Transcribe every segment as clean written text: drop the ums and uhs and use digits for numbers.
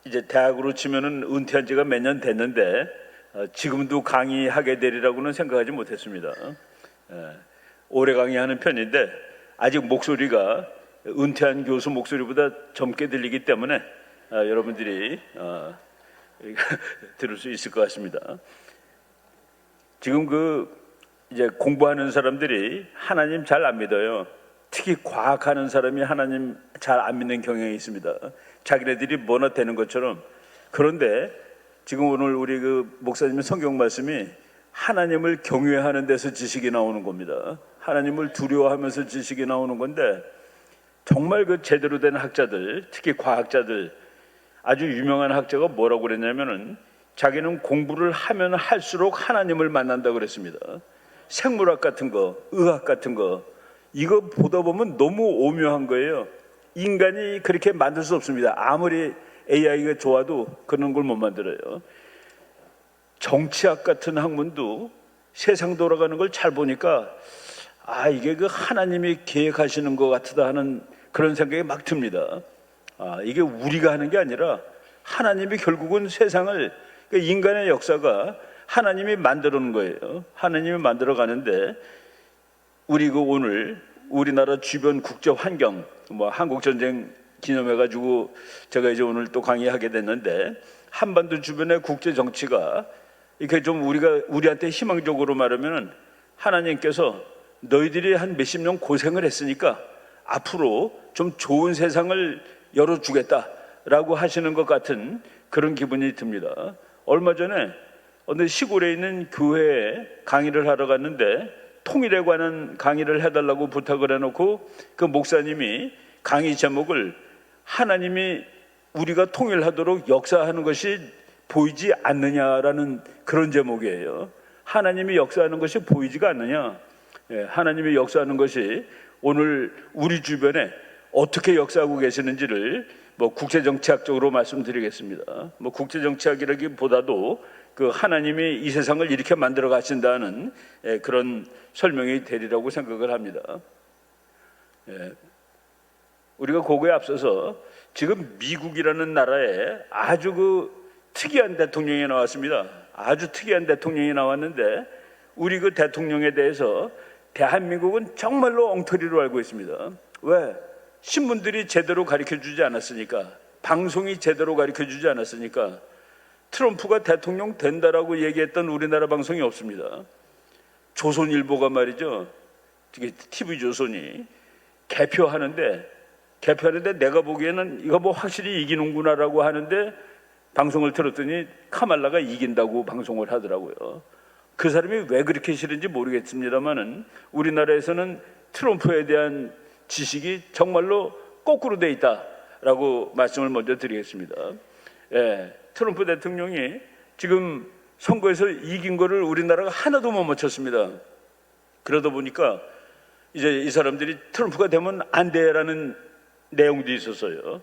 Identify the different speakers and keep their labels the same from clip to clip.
Speaker 1: 이제 대학으로 치면은 은퇴한 지가 몇 년 됐는데 지금도 강의하게 되리라고는 생각하지 못했습니다. 오래 강의하는 편인데 아직 목소리가 은퇴한 교수 목소리보다 젊게 들리기 때문에 여러분들이 들을 수 있을 것 같습니다. 지금 이제 공부하는 사람들이 하나님 잘 안 믿어요. 특히 과학하는 사람이 하나님 잘 안 믿는 경향이 있습니다. 자기네들이 뭐나 되는 것처럼. 그런데 지금 오늘 우리 목사님의 성경 말씀이 하나님을 경외하는 데서 지식이 나오는 겁니다. 하나님을 두려워하면서 지식이 나오는 건데, 정말 제대로 된 학자들, 특히 과학자들, 아주 유명한 학자가 뭐라고 그랬냐면은 자기는 공부를 하면 할수록 하나님을 만난다고 그랬습니다. 생물학 같은 거, 의학 같은 거, 이거 보다 보면 너무 오묘한 거예요. 인간이 그렇게 만들 수 없습니다. 아무리 AI가 좋아도 그런 걸 못 만들어요. 정치학 같은 학문도 세상 돌아가는 걸 잘 보니까 이게 하나님이 계획하시는 것 같다 하는 그런 생각이 막 듭니다. 이게 우리가 하는 게 아니라 하나님이 결국은 세상을, 인간의 역사가 하나님이 만들어 놓은 거예요. 하나님이 만들어 가는데, 우리 오늘 우리나라 주변 국제 환경, 한국 전쟁 기념해 가지고 제가 이제 오늘 또 강의하게 됐는데, 한반도 주변의 국제 정치가 이렇게 좀 우리한테 희망적으로 말하면은 하나님께서 너희들이 한 몇십 년 고생을 했으니까 앞으로 좀 좋은 세상을 열어주겠다라고 하시는 것 같은 그런 기분이 듭니다. 얼마 전에 어느 시골에 있는 교회에 강의를 하러 갔는데 통일에 관한 강의를 해달라고 부탁을 해놓고 그 목사님이 강의 제목을 하나님이 우리가 통일하도록 역사하는 것이 보이지 않느냐라는 그런 제목이에요. 하나님이 역사하는 것이 보이지가 않느냐. 하나님이 역사하는 것이 오늘 우리 주변에 어떻게 역사하고 계시는지를 국제정치학적으로 말씀드리겠습니다. 국제정치학이라기보다도 하나님이 이 세상을 이렇게 만들어 가신다는 그런 설명이 되리라고 생각을 합니다. 우리가 그거에 앞서서 지금 미국이라는 나라에 아주 특이한 대통령이 나왔습니다. 아주 특이한 대통령이 나왔는데, 우리 대통령에 대해서 대한민국은 정말로 엉터리로 알고 있습니다. 왜? 신문들이 제대로 가르쳐주지 않았으니까, 방송이 제대로 가르쳐주지 않았으니까. 트럼프가 대통령 된다라고 얘기했던 우리나라 방송이 없습니다. 조선일보가 말이죠, TV조선이 개표하는데 내가 보기에는 이거 확실히 이기는구나라고 하는데, 방송을 틀었더니 카말라가 이긴다고 방송을 하더라고요. 그 사람이 왜 그렇게 싫은지 모르겠습니다만은 우리나라에서는 트럼프에 대한 지식이 정말로 거꾸로 돼 있다라고 말씀을 먼저 드리겠습니다. 트럼프 대통령이 지금 선거에서 이긴 거를 우리나라가 하나도 못 맞췄습니다. 그러다 보니까 이제 이 사람들이 트럼프가 되면 안 돼라는 내용도 있었어요.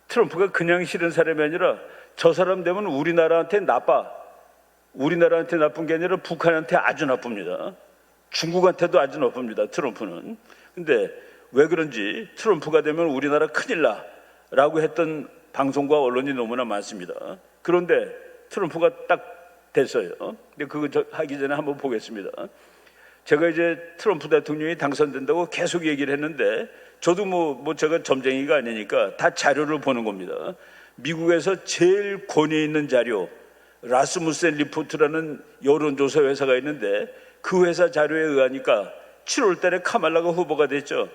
Speaker 1: 트럼프가 그냥 싫은 사람이 아니라 저 사람 되면 우리나라한테 나빠. 우리나라한테 나쁜 게 아니라 북한한테 아주 나쁩니다. 중국한테도 아주 나쁩니다, 트럼프는. 근데 왜 그런지 트럼프가 되면 우리나라 큰일 나 라고 했던 방송과 언론이 너무나 많습니다. 그런데 트럼프가 딱 됐어요. 근데 그거 하기 전에 한번 보겠습니다. 제가 이제 트럼프 대통령이 당선된다고 계속 얘기를 했는데, 저도 제가 점쟁이가 아니니까 다 자료를 보는 겁니다. 미국에서 제일 권위 있는 자료, 라스무센 리포트라는 여론조사 회사가 있는데, 그 회사 자료에 의하니까 7월 달에 카말라가 후보가 됐죠.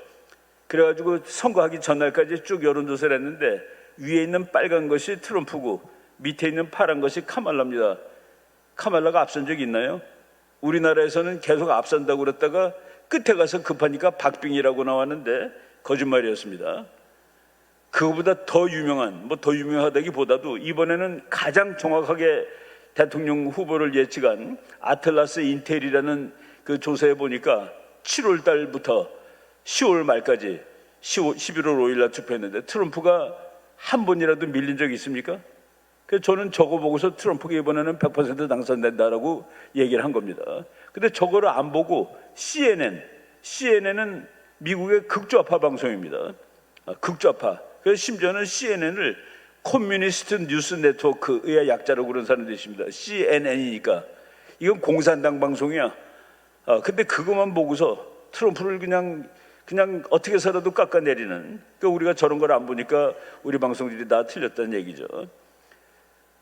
Speaker 1: 그래가지고 선거하기 전날까지 쭉 여론조사를 했는데, 위에 있는 빨간 것이 트럼프고 밑에 있는 파란 것이 카말라입니다. 카말라가 앞선 적이 있나요? 우리나라에서는 계속 앞선다고 그랬다가 끝에 가서 급하니까 박빙이라고 나왔는데 거짓말이었습니다. 그거보다 더 유명하다기보다도 이번에는 가장 정확하게 대통령 후보를 예측한 아틀라스 인텔이라는 그 조사에 보니까 7월 달부터 10월 말까지 11월 5일 날 투표했는데 트럼프가 한 번이라도 밀린 적이 있습니까? 그래서 저는 저거 보고서 트럼프가 이번에는 100% 당선된다라고 얘기를 한 겁니다. 근데 저거를 안 보고 CNN은 미국의 극좌파 방송입니다. 극좌파. 그래서 심지어는 CNN을 커뮤니스트 뉴스 네트워크의 약자라고 그런 사람들이 있습니다. CNN이니까 이건 공산당 방송이야. 근데 그것만 보고서 트럼프를 그냥 어떻게 살아도 깎아내리는, 그러니까 우리가 저런 걸 안 보니까 우리 방송들이 다 틀렸다는 얘기죠.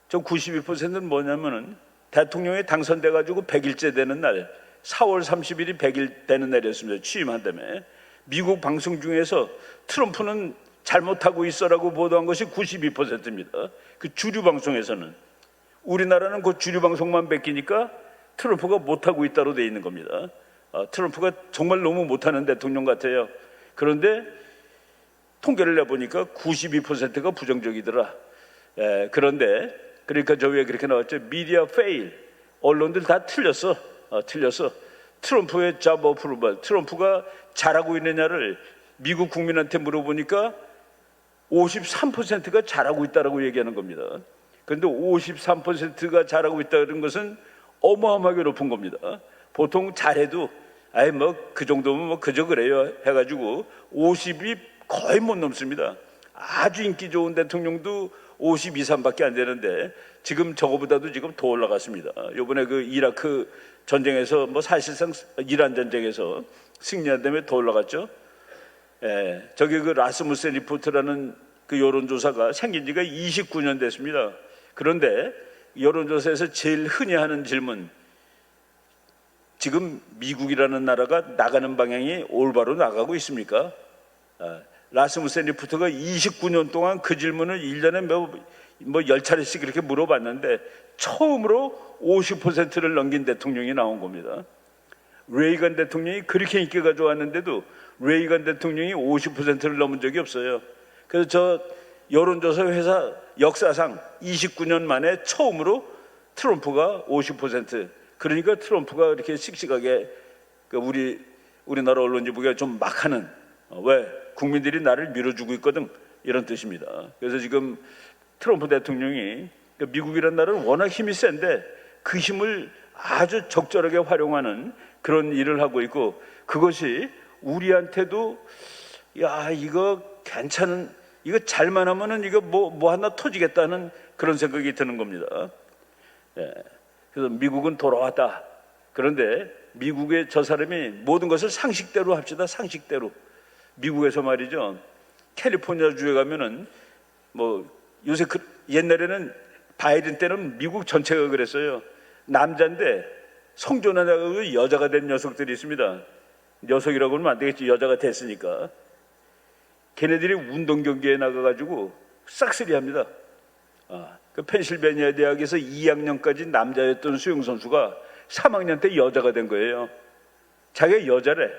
Speaker 1: 저 92%는 뭐냐면은 대통령이 당선돼 가지고 100일째 되는 날 4월 30일이 100일 되는 날이었습니다. 취임한다며. 미국 방송 중에서 트럼프는 잘못하고 있어라고 보도한 것이 92%입니다. 그 주류 방송에서는. 우리나라는 그 주류 방송만 베끼니까 트럼프가 못하고 있다로 돼 있는 겁니다. 트럼프가 정말 너무 못하는 대통령 같아요. 그런데 통계를 내보니까 92%가 부정적이더라. 그런데 그러니까 저 위에 그렇게 나왔죠. 미디어 페일, 언론들 다 틀렸어. 트럼프의 잡 어프루벌, 트럼프가 잘하고 있느냐를 미국 국민한테 물어보니까 53%가 잘하고 있다라고 얘기하는 겁니다. 그런데 53%가 잘하고 있다는 것은 어마어마하게 높은 겁니다. 보통 잘해도 아예 뭐 그 정도면 뭐 그저 그래요 해가지고 50이 거의 못 넘습니다. 아주 인기 좋은 대통령도 52, 3밖에 안 되는데 지금 저거보다도 지금 더 올라갔습니다. 이번에 그 이라크 전쟁에서 뭐 사실상 이란 전쟁에서 승리한 다음에 더 올라갔죠. 저기 그 라스무센 리포트라는 그 여론조사가 생긴 지가 29년 됐습니다. 그런데 여론조사에서 제일 흔히 하는 질문, 지금 미국이라는 나라가 나가는 방향이 올바로 나가고 있습니까? 라스무센 리포터가 29년 동안 그 질문을 1년에 뭐 10차례씩 이렇게 물어봤는데 처음으로 50%를 넘긴 대통령이 나온 겁니다. 레이건 대통령이 그렇게 인기가 좋았는데도 레이건 대통령이 50%를 넘은 적이 없어요. 그래서 저 여론조사 회사 역사상 29년 만에 처음으로 트럼프가 50%, 그러니까 트럼프가 이렇게 씩씩하게 우리나라 언론지 보기가 좀 막하는, 왜? 국민들이 나를 밀어주고 있거든, 이런 뜻입니다. 그래서 지금 트럼프 대통령이 미국이라는 나라는 워낙 힘이 센데 그 힘을 아주 적절하게 활용하는 그런 일을 하고 있고, 그것이 우리한테도 야 이거 괜찮은, 이거 잘만 하면은 이거 뭐 하나 터지겠다는 그런 생각이 드는 겁니다. 그래서 미국은 돌아왔다. 그런데 미국의 저 사람이 모든 것을 상식대로 합시다. 상식대로. 미국에서 말이죠, 캘리포니아 주에 가면은 뭐 요새 옛날에는 바이든 때는 미국 전체가 그랬어요. 남자인데 성전환하고 여자가 된 녀석들이 있습니다. 녀석이라고 하면 안 되겠지. 여자가 됐으니까. 걔네들이 운동 경기에 나가가지고 싹쓸이합니다. 그 펜실베니아 대학에서 2학년까지 남자였던 수영 선수가 3학년 때 여자가 된 거예요. 자기가 여자래.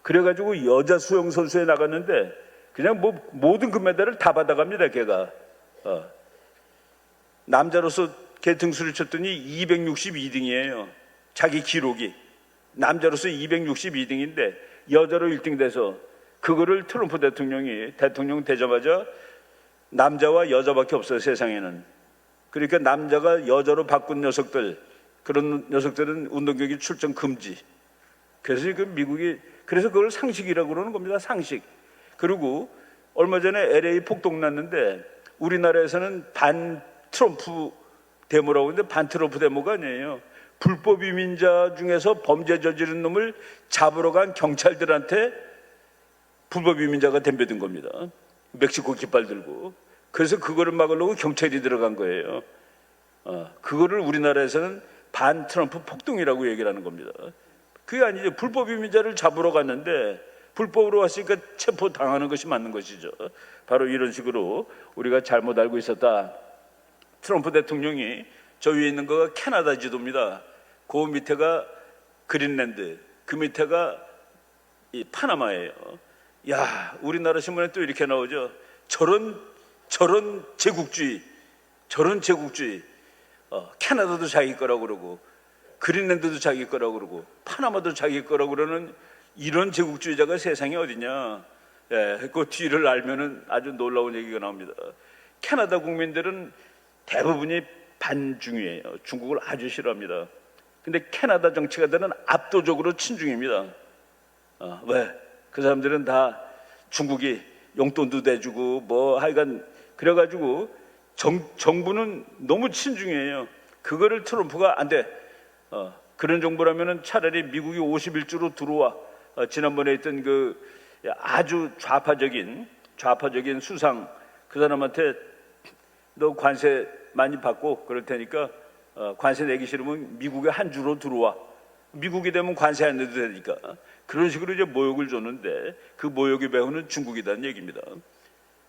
Speaker 1: 그래가지고 여자 수영 선수에 나갔는데 그냥 뭐 모든 금메달을 다 받아갑니다. 걔가 남자로서 걔 등수를 쳤더니 262등이에요. 자기 기록이 남자로서 262등인데 여자로 1등 돼서 그거를 트럼프 대통령이 대통령 되자마자 남자와 여자밖에 없어요, 세상에는. 그러니까 남자가 여자로 바꾼 녀석들, 그런 녀석들은 운동경기 출전 금지. 그래서 그 미국이 그래서 그걸 상식이라고 그러는 겁니다. 상식. 그리고 얼마 전에 LA 폭동 났는데 우리나라에서는 반 트럼프 데모라고 하는데 반 트럼프 데모가 아니에요. 불법 이민자 중에서 범죄 저지른 놈을 잡으러 간 경찰들한테 불법 이민자가 덤벼든 겁니다. 멕시코 깃발 들고. 그래서 그거를 막으려고 경찰이 들어간 거예요. 그거를 우리나라에서는 반 트럼프 폭동이라고 얘기를 하는 겁니다. 그게 아니죠. 불법 이민자를 잡으러 갔는데 불법으로 왔으니까 체포 당하는 것이 맞는 것이죠. 바로 이런 식으로 우리가 잘못 알고 있었다. 트럼프 대통령이 저 위에 있는 거가 캐나다 지도입니다. 그 밑에가 그린랜드, 그 밑에가 이 파나마예요. 야, 우리나라 신문에 또 이렇게 나오죠. 저런 제국주의, 캐나다도 자기 거라고 그러고 그린랜드도 자기 거라고 그러고 파나마도 자기 거라고 그러는 이런 제국주의자가 세상에 어디냐. 그 뒤를 알면은 아주 놀라운 얘기가 나옵니다. 캐나다 국민들은 대부분이 반중이에요. 중국을 아주 싫어합니다. 근데 캐나다 정치가들은 압도적으로 친중입니다. 왜? 그 사람들은 다 중국이 용돈도 대주고 뭐 하여간 그래가지고 정부는 너무 친중해요. 그거를 트럼프가 안 돼. 그런 정부라면은 차라리 미국이 51주로 들어와. 지난번에 했던 그 아주 좌파적인 수상 그 사람한테 너 관세 많이 받고 그럴 테니까 관세 내기 싫으면 미국에 한 주로 들어와. 미국이 되면 관세 안 내도 되니까. 그런 식으로 이제 모욕을 줬는데 그 모욕의 배후는 중국이라는 얘기입니다.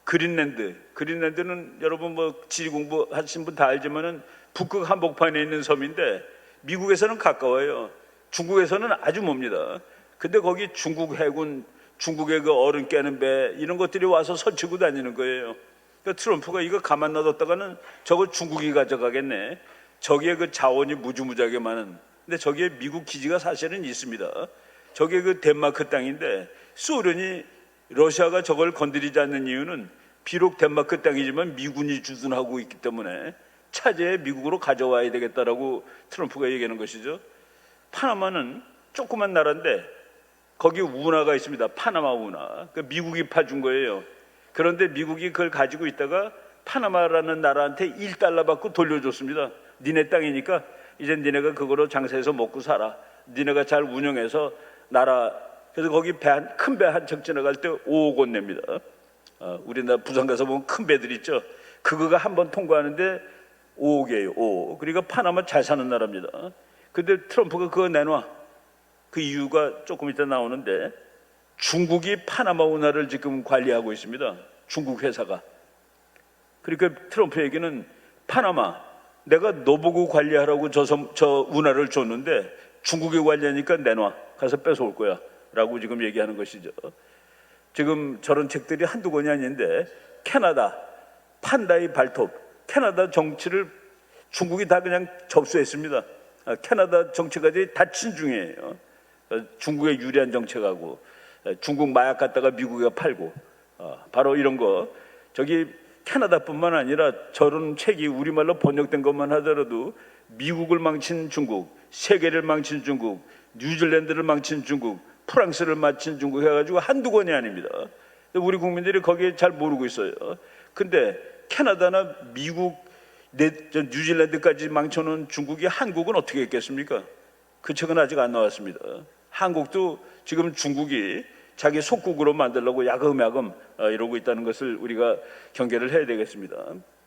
Speaker 1: 그린랜드는 여러분 뭐 지리 공부하신 분 다 알지만은 북극 한복판에 있는 섬인데 미국에서는 가까워요. 중국에서는 아주 멉니다. 근데 거기 중국 해군, 중국의 그 얼음 깨는 배 이런 것들이 와서 설치고 다니는 거예요. 그러니까 트럼프가 이거 가만 놔뒀다가는 저거 중국이 가져가겠네. 저기에 그 자원이 무지무지하게 많은. 근데 저기에 미국 기지가 사실은 있습니다. 저게 그 덴마크 땅인데 소련이 러시아가 저걸 건드리지 않는 이유는 비록 덴마크 땅이지만 미군이 주둔하고 있기 때문에 차제에 미국으로 가져와야 되겠다라고 트럼프가 얘기하는 것이죠. 파나마는 조그만 나라인데 거기 운하가 있습니다. 파나마 운하. 그 미국이 파준 거예요. 그런데 미국이 그걸 가지고 있다가 파나마라는 나라한테 1달러 받고 돌려줬습니다. 니네 땅이니까 이제 니네가 그거로 장사해서 먹고 살아. 니네가 잘 운영해서 나라. 그래서 거기 큰 배 한 척 지나갈 때 5억 원 냅니다. 우리나라 부산 가서 보면 큰 배들 있죠. 그거가 한 번 통과하는데 5억이에요. 5억. 그러니까 파나마 잘 사는 나라입니다. 근데 트럼프가 그거 내놔. 그 이유가 조금 이따 나오는데 중국이 파나마 운하를 지금 관리하고 있습니다. 중국 회사가. 그러니까 트럼프 얘기는 파나마 내가 너 보고 관리하라고 저 운하를 줬는데 중국이 관리하니까 내놔. 가서 뺏어올 거야. 라고 지금 얘기하는 것이죠. 지금 저런 책들이 한두 권이 아닌데 캐나다, 판다의 발톱, 캐나다 정치를 중국이 다 그냥 접수했습니다. 캐나다 정치가들이 다 친중이에요. 중국에 유리한 정책하고 중국 마약 갖다가 미국에 팔고 바로 이런 거. 저기 캐나다뿐만 아니라 저런 책이 우리말로 번역된 것만 하더라도 미국을 망친 중국, 세계를 망친 중국, 뉴질랜드를 망친 중국, 프랑스를 망친 중국 해가지고 한두 권이 아닙니다. 우리 국민들이 거기에 잘 모르고 있어요. 근데 캐나다나 미국, 뉴질랜드까지 망쳐놓은 중국이 한국은 어떻게 했겠습니까? 그 책은 아직 안 나왔습니다. 한국도 지금 중국이 자기 속국으로 만들려고 야금야금 이러고 있다는 것을 우리가 경계를 해야 되겠습니다.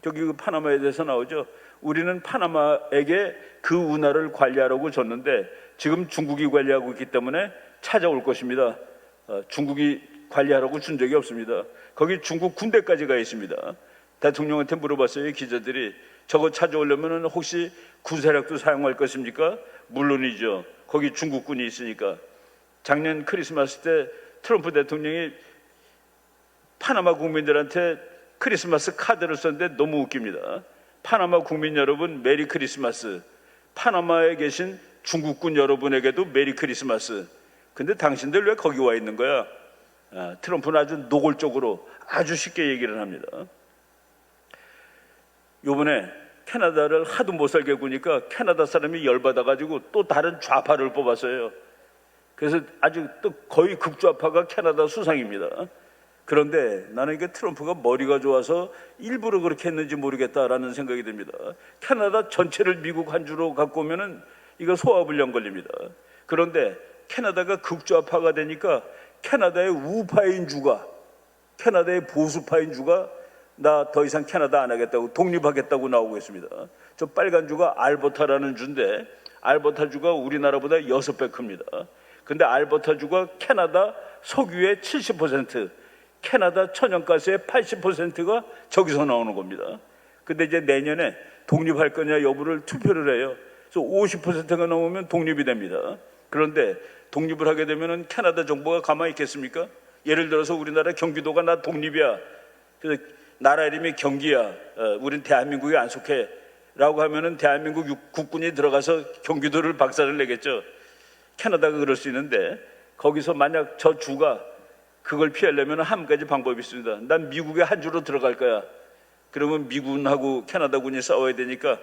Speaker 1: 저기 그 파나마에 대해서 나오죠. 우리는 파나마에게 그 운하를 관리하라고 줬는데 지금 중국이 관리하고 있기 때문에 찾아올 것입니다. 중국이 관리하라고 준 적이 없습니다. 거기 중국 군대까지 가 있습니다. 대통령한테 물어봤어요. 기자들이 저거 찾아오려면 혹시 구세력도 사용할 것입니까? 물론이죠. 거기 중국군이 있으니까. 작년 크리스마스 때 트럼프 대통령이 파나마 국민들한테 크리스마스 카드를 썼는데 너무 웃깁니다. 파나마 국민 여러분 메리 크리스마스. 파나마에 계신 중국군 여러분에게도 메리 크리스마스. 근데 당신들 왜 거기 와 있는 거야? 트럼프는 아주 노골적으로 아주 쉽게 얘기를 합니다. 요번에 캐나다를 하도 못 살게 구니까 캐나다 사람이 열받아가지고 또 다른 좌파를 뽑았어요. 그래서 아주 또 거의 극좌파가 캐나다 수상입니다. 그런데 나는 이게 트럼프가 머리가 좋아서 일부러 그렇게 했는지 모르겠다라는 생각이 듭니다. 캐나다 전체를 미국 한 주로 갖고 오면은 이거 소화불량 걸립니다. 그런데 캐나다가 극좌파가 되니까 캐나다의 우파인 주가, 캐나다의 보수파인 주가 나 더 이상 캐나다 안 하겠다고 독립하겠다고 나오고 있습니다. 저 빨간 주가 알버타라는 주인데 알버타 주가 우리나라보다 6배 큽니다. 근데 알버타 주가 캐나다 석유의 70%, 캐나다 천연가스의 80%가 저기서 나오는 겁니다. 근데 이제 내년에 독립할 거냐 여부를 투표를 해요. 그래서 50%가 넘으면 독립이 됩니다. 그런데 독립을 하게 되면 캐나다 정부가 가만히 있겠습니까? 예를 들어서 우리나라 경기도가 나 독립이야. 그래서 나라 이름이 경기야. 우린 대한민국에 안 속해. 라고 하면은 대한민국 국군이 들어가서 경기도를 박살을 내겠죠. 캐나다가 그럴 수 있는데 거기서 만약 저 주가 그걸 피하려면 한 가지 방법이 있습니다. 난 미국에 한 주로 들어갈 거야. 그러면 미군하고 캐나다군이 싸워야 되니까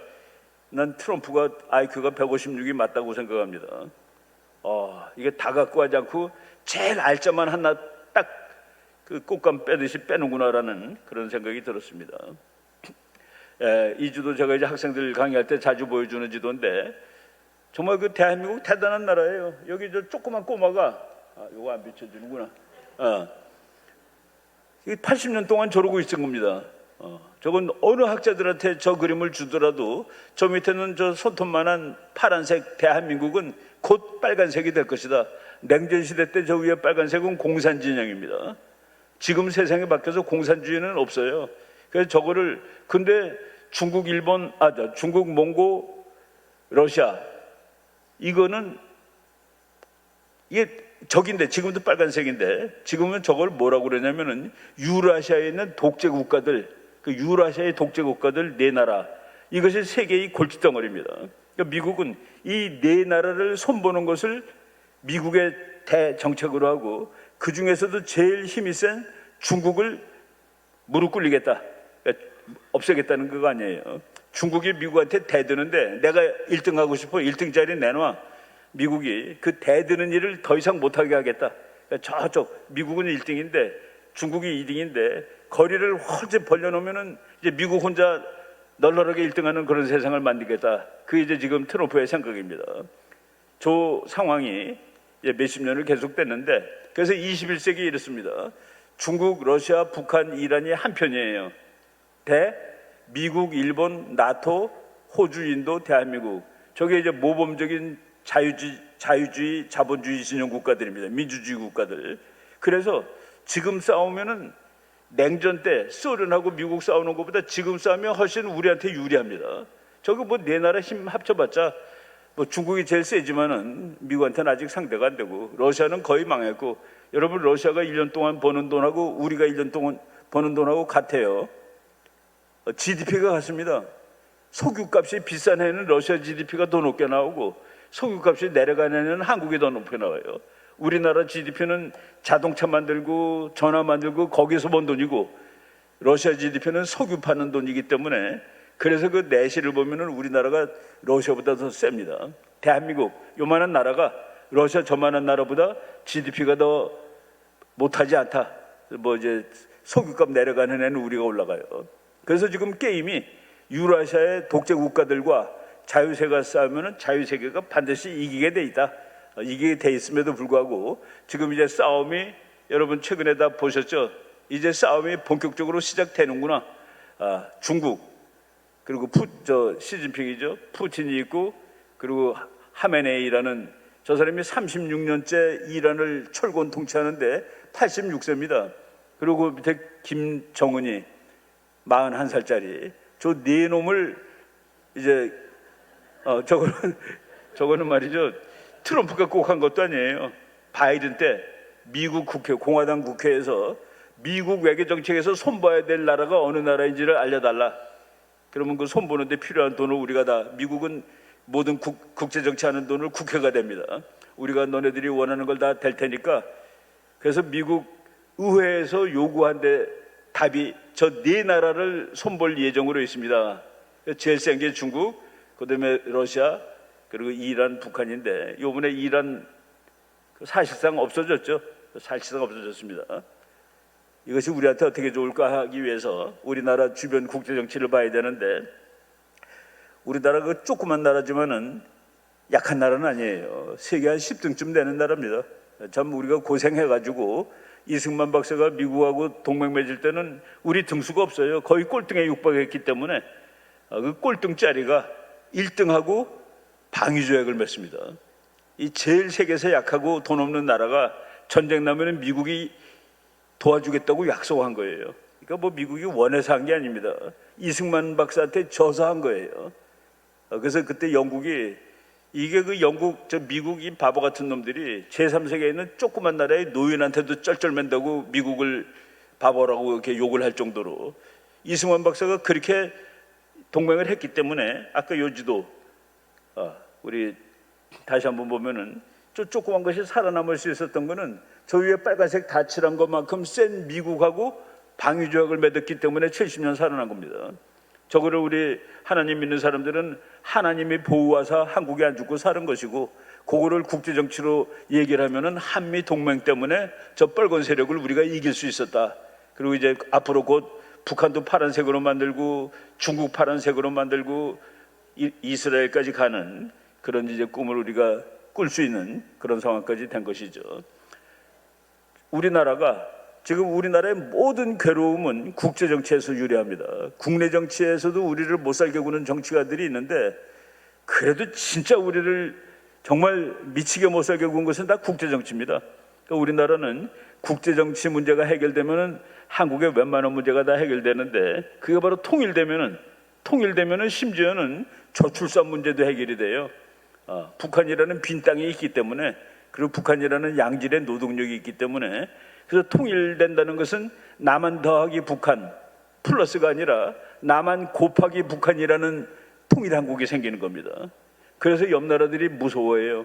Speaker 1: 난 트럼프가 IQ가 156이 맞다고 생각합니다. 이게 다 갖고 하지 않고 제일 알짜만 하나 딱 그 꽃감 빼듯이 빼는구나라는 그런 생각이 들었습니다. 이 지도 제가 이제 학생들 강의할 때 자주 보여주는 지도인데 정말 그 대한민국 대단한 나라예요. 여기 저 조그만 꼬마가 이거 안 비춰주는구나. 80년 동안 저러고 있은 겁니다. 저건 어느 학자들한테 저 그림을 주더라도 저 밑에는 저 손톱만한 파란색 대한민국은 곧 빨간색이 될 것이다. 냉전시대 때 저 위에 빨간색은 공산진영입니다. 지금 세상에 바뀌어서 공산주의는 없어요. 그래서 저거를 근데 중국, 일본, 중국, 몽고, 러시아 이거는 이게 적인데 지금도 빨간색인데 지금은 저걸 뭐라고 그러냐면은 유라시아에 있는 독재 국가들, 그 유라시아의 독재 국가들 네 나라 이것이 세계의 골칫덩어리입니다. 그러니까 미국은 이 네 나라를 손보는 것을 미국의 대정책으로 하고 그 중에서도 제일 힘이 센 중국을 무릎 꿇리겠다, 그러니까 없애겠다는 그거 아니에요. 중국이 미국한테 대드는데 내가 1등 하고 싶어 1등짜리 내놔. 미국이 그 대드는 일을 더 이상 못하게 하겠다. 그러니까 저쪽 미국은 1등인데 중국이 2등인데 거리를 훨씬 벌려놓으면은 이제 미국 혼자 널널하게 1등하는 그런 세상을 만들겠다. 그게 이제 지금 트럼프의 생각입니다. 저 상황이 이제 몇십 년을 계속됐는데 그래서 21세기 이렇습니다. 중국, 러시아, 북한, 이란이 한편이에요. 미국, 일본, 나토, 호주, 인도, 대한민국. 저게 이제 모범적인 자유주의, 자본주의 진영 국가들입니다. 민주주의 국가들. 그래서 지금 싸우면은 냉전 때 소련하고 미국 싸우는 것보다 지금 싸우면 훨씬 우리한테 유리합니다. 저거 뭐 네 나라 힘 합쳐봤자 뭐 중국이 제일 세지만은 미국한테는 아직 상대가 안 되고 러시아는 거의 망했고 여러분 러시아가 1년 동안 버는 돈하고 우리가 1년 동안 버는 돈하고 같아요. GDP가 같습니다. 석유값이 비싼 해는 러시아 GDP가 더 높게 나오고 석유값이 내려가는 해는 한국이 더 높게 나와요. 우리나라 GDP는 자동차 만들고 전화 만들고 거기서 번 돈이고 러시아 GDP는 석유 파는 돈이기 때문에 그래서 그 내실을 보면은 우리나라가 러시아보다 더 셉니다. 대한민국 요만한 나라가 러시아 저만한 나라보다 GDP가 더 못하지 않다. 뭐 이제 석유값 내려가는 해는 우리가 올라가요. 그래서 지금 게임이 유라시아의 독재 국가들과 자유세계가 싸우면은 자유세계가 반드시 이기게 돼 있다. 이기게 돼 있음에도 불구하고 지금 이제 싸움이 여러분 최근에 다 보셨죠? 이제 싸움이 본격적으로 시작되는구나. 중국 그리고 시진핑이죠. 푸틴이 있고 그리고 하메네이라는 저 사람이 36년째 이란을 철권 통치하는데 86세입니다. 그리고 밑에 김정은이 41살짜리 저 네 놈을 이제 저거는 말이죠. 트럼프가 꼭 한 것도 아니에요. 바이든 때 미국 국회 공화당 국회에서 미국 외교 정책에서 손봐야 될 나라가 어느 나라인지를 알려달라. 그러면 그 손보는데 필요한 돈을 우리가 다 미국은 모든 국제 정치하는 돈을 국회가 됩니다. 우리가 너네들이 원하는 걸 다 될 테니까 그래서 미국 의회에서 요구한데 답이 저 네 나라를 손볼 예정으로 있습니다. 제일 센 게 중국, 그다음에 러시아, 그리고 이란, 북한인데 요번에 이란 사실상 없어졌죠. 사실상 없어졌습니다. 이것이 우리한테 어떻게 좋을까 하기 위해서 우리나라 주변 국제 정치를 봐야 되는데 우리나라가 그 조그만 나라지만은 약한 나라는 아니에요. 세계 한 10등쯤 되는 나라입니다. 참 우리가 고생해가지고 이승만 박사가 미국하고 동맹 맺을 때는 우리 등수가 없어요. 거의 꼴등에 육박했기 때문에 그 꼴등짜리가 1등하고 방위조약을 맺습니다. 이 제일 세계에서 약하고 돈 없는 나라가 전쟁 나면은 미국이 도와주겠다고 약속한 거예요. 그러니까 뭐 미국이 원해서 한 게 아닙니다. 이승만 박사한테 져서 한 거예요. 그래서 그때 영국이 이게 그 미국이 바보 같은 놈들이 제3세계에 있는 조그만 나라의 노인한테도 쩔쩔맨다고 미국을 바보라고 이렇게 욕을 할 정도로 이승만 박사가 그렇게 동맹을 했기 때문에 아까 요지도 우리 다시 한번 보면은 저 조그만 것이 살아남을 수 있었던 거는 저 위에 빨간색 다 칠한 것만큼 센 미국하고 방위조약을 맺었기 때문에 70년 살아난 겁니다. 저거를 우리 하나님 믿는 사람들은 하나님이 보호하사 한국에 안 죽고 사는 것이고 그거를 국제 정치로 얘기를 하면은 한미 동맹 때문에 저 빨간 세력을 우리가 이길 수 있었다. 그리고 이제 앞으로 곧 북한도 파란색으로 만들고 중국 파란색으로 만들고 이스라엘까지 가는 그런 이제 꿈을 우리가 꿀 수 있는 그런 상황까지 된 것이죠. 우리나라의 모든 괴로움은 국제 정치에서 유래합니다. 국내 정치에서도 우리를 못 살게 구는 정치가들이 있는데 그래도 진짜 우리를 정말 미치게 못 살게 군 것은 다 국제 정치입니다. 그러니까 우리나라는 국제 정치 문제가 해결되면은 한국의 웬만한 문제가 다 해결되는데 그게 바로 통일되면은 심지어는 저출산 문제도 해결이 돼요. 북한이라는 빈 땅이 있기 때문에, 그리고 북한이라는 양질의 노동력이 있기 때문에, 그래서 통일된다는 것은 남한 더하기 북한 플러스가 아니라 남한 곱하기 북한이라는 통일한국이 생기는 겁니다. 그래서 옆 나라들이 무서워해요.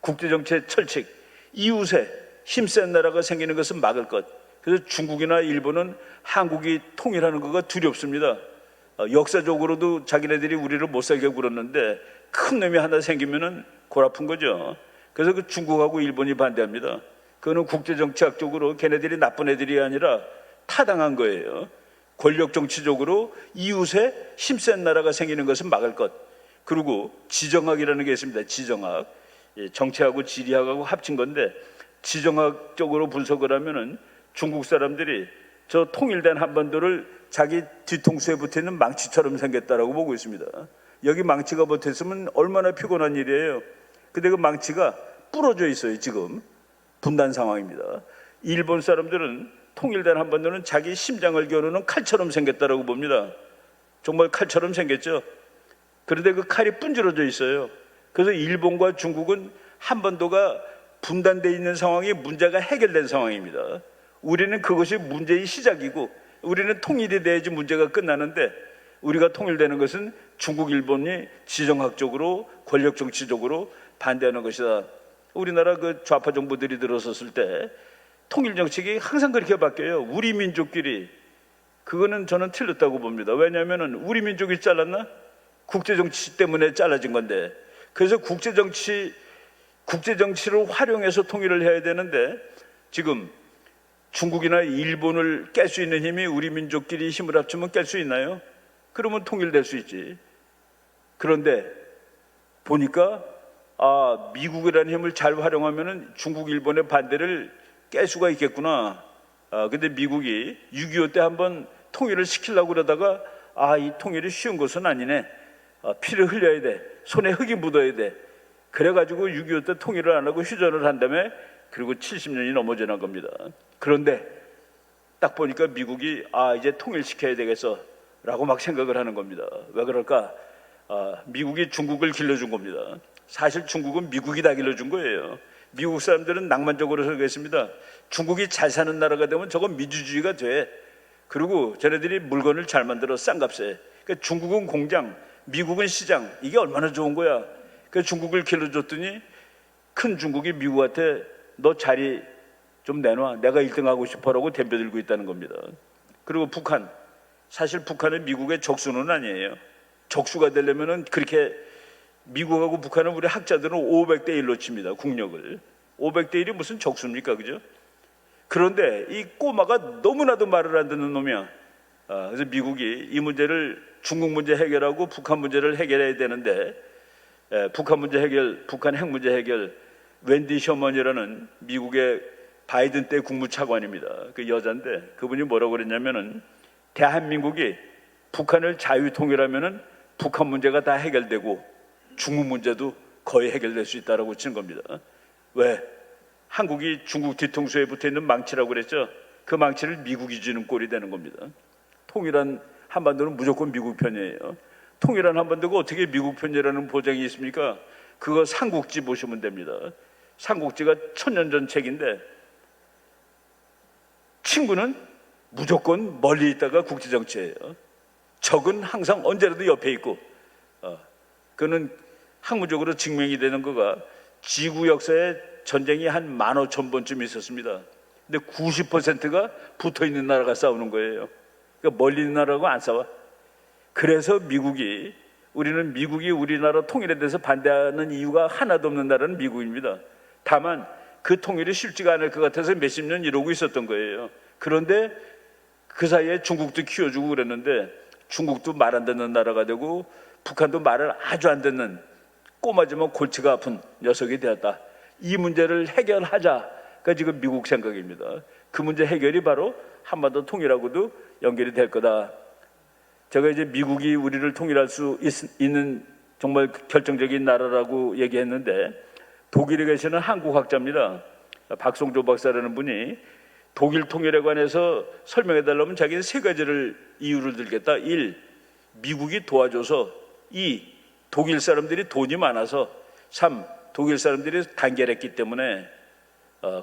Speaker 1: 국제정치의 철칙, 이웃에 힘센 나라가 생기는 것은 막을 것. 그래서 중국이나 일본은 한국이 통일하는 거가 두렵습니다. 역사적으로도 자기네들이 우리를 못 살게 굴었는데 큰 놈이 하나 생기면은 골 아픈 거죠. 그래서 그 중국하고 일본이 반대합니다. 그거는 국제정치학적으로 걔네들이 나쁜 애들이 아니라 타당한 거예요. 권력정치적으로 이웃에 힘센 나라가 생기는 것은 막을 것. 그리고 지정학이라는 게 있습니다. 지정학, 정치하고 지리학하고 합친 건데, 지정학적으로 분석을 하면은 중국 사람들이 저 통일된 한반도를 자기 뒤통수에 붙어있는 망치처럼 생겼다라고 보고 있습니다. 여기 망치가 붙어있으면 얼마나 피곤한 일이에요. 근데 그 망치가 부러져 있어요. 지금 분단 상황입니다. 일본 사람들은 통일된 한반도는 자기 심장을 겨누는 칼처럼 생겼다라고 봅니다. 정말 칼처럼 생겼죠. 그런데 그 칼이 분질러져 있어요. 그래서 일본과 중국은 한반도가 분단되어 있는 상황이 문제가 해결된 상황입니다. 우리는 그것이 문제의 시작이고, 우리는 통일이 돼야지 문제가 끝나는데, 우리가 통일되는 것은 중국, 일본이 지정학적으로 권력 정치적으로 반대하는 것이다. 우리나라 그 좌파 정부들이 들어섰을 때 통일 정책이 항상 그렇게 바뀌어요. 우리 민족끼리. 그거는 저는 틀렸다고 봅니다. 왜냐하면 우리 민족이 잘랐나? 국제 정치 때문에 잘라진 건데. 그래서 국제 정치를 활용해서 통일을 해야 되는데, 지금 중국이나 일본을 깰 수 있는 힘이 우리 민족끼리 힘을 합치면 깰 수 있나요? 그러면 통일될 수 있지. 그런데 보니까 미국이라는 힘을 잘 활용하면 중국, 일본의 반대를 깰 수가 있겠구나. 근데 미국이 6.25 때 한번 통일을 시키려고 그러다가 이 통일이 쉬운 것은 아니네. 피를 흘려야 돼. 손에 흙이 묻어야 돼. 그래가지고 6.25 때 통일을 안 하고 휴전을 한 다음에 그리고 70년이 넘어 지난 겁니다. 그런데 딱 보니까 미국이 이제 통일시켜야 되겠어 라고 막 생각을 하는 겁니다. 왜 그럴까? 미국이 중국을 길러준 겁니다. 사실 중국은 미국이 다 길러준 거예요. 미국 사람들은 낭만적으로 생각했습니다. 중국이 잘 사는 나라가 되면 저건 민주주의가 돼. 그리고 쟤네들이 물건을 잘 만들어 싼 값에. 그러니까 중국은 공장, 미국은 시장. 이게 얼마나 좋은 거야. 그래서 중국을 길러줬더니 큰 중국이 미국한테 너 자리 좀 내놔. 내가 1등 하고 싶어라고 덤벼들고 있다는 겁니다. 그리고 북한. 사실 북한은 미국의 적수는 아니에요. 적수가 되려면은 그렇게 미국하고 북한은 우리 학자들은 500대 1로 칩니다. 국력을. 500대 1이 무슨 적수입니까? 그죠? 그런데 이 꼬마가 너무나도 말을 안 듣는 놈이야. 그래서 미국이 이 문제를 중국 문제 해결하고 북한 문제를 해결해야 되는데, 북한 문제 해결, 북한 핵 문제 해결, 웬디 셔먼이라는 미국의 바이든 때 국무차관입니다. 그 여잔데 그분이 뭐라고 그랬냐면은, 대한민국이 북한을 자유통일하면은 북한 문제가 다 해결되고 중국 문제도 거의 해결될 수 있다라고 치는 겁니다. 왜? 한국이 중국 뒤통수에 붙어있는 망치라고 그랬죠. 그 망치를 미국이 쥐는 꼴이 되는 겁니다. 통일한 한반도는 무조건 미국 편이에요. 통일한 한반도가 어떻게 미국 편이라는 보장이 있습니까? 그거 삼국지 보시면 됩니다. 삼국지가 1000년 전 책인데, 친구는 무조건 멀리 있다가 국제정치예요. 적은 항상 언제라도 옆에 있고, 그는 학문적으로 증명이 되는 거가 지구 역사에 전쟁이 한 15,000번쯤 있었습니다. 근데 90%가 붙어있는 나라가 싸우는 거예요. 그러니까 멀리 있는 나라하고 안 싸워. 그래서 미국이 우리는 미국이 우리나라 통일에 대해서 반대하는 이유가 하나도 없는 나라는 미국입니다. 다만 그 통일이 쉽지가 않을 것 같아서 몇십 년 이러고 있었던 거예요. 그런데 그 사이에 중국도 키워주고 그랬는데 중국도 말 안 듣는 나라가 되고 북한도 말을 아주 안 듣는 꼬마지만 골치가 아픈 녀석이 되었다. 이 문제를 해결하자가 지금 미국 생각입니다. 그 문제 해결이 바로 한반도 통일하고도 연결이 될 거다. 제가 이제 미국이 우리를 통일할 수 있는 정말 결정적인 나라라고 얘기했는데 독일에 계시는 한국학자입니다. 박송조 박사라는 분이 독일 통일에 관해서 설명해 달라면 자기는 세 가지를 이유를 들겠다. 1. 미국이 도와줘서. 2. 독일 사람들이 돈이 많아서. 3. 독일 사람들이 단결했기 때문에.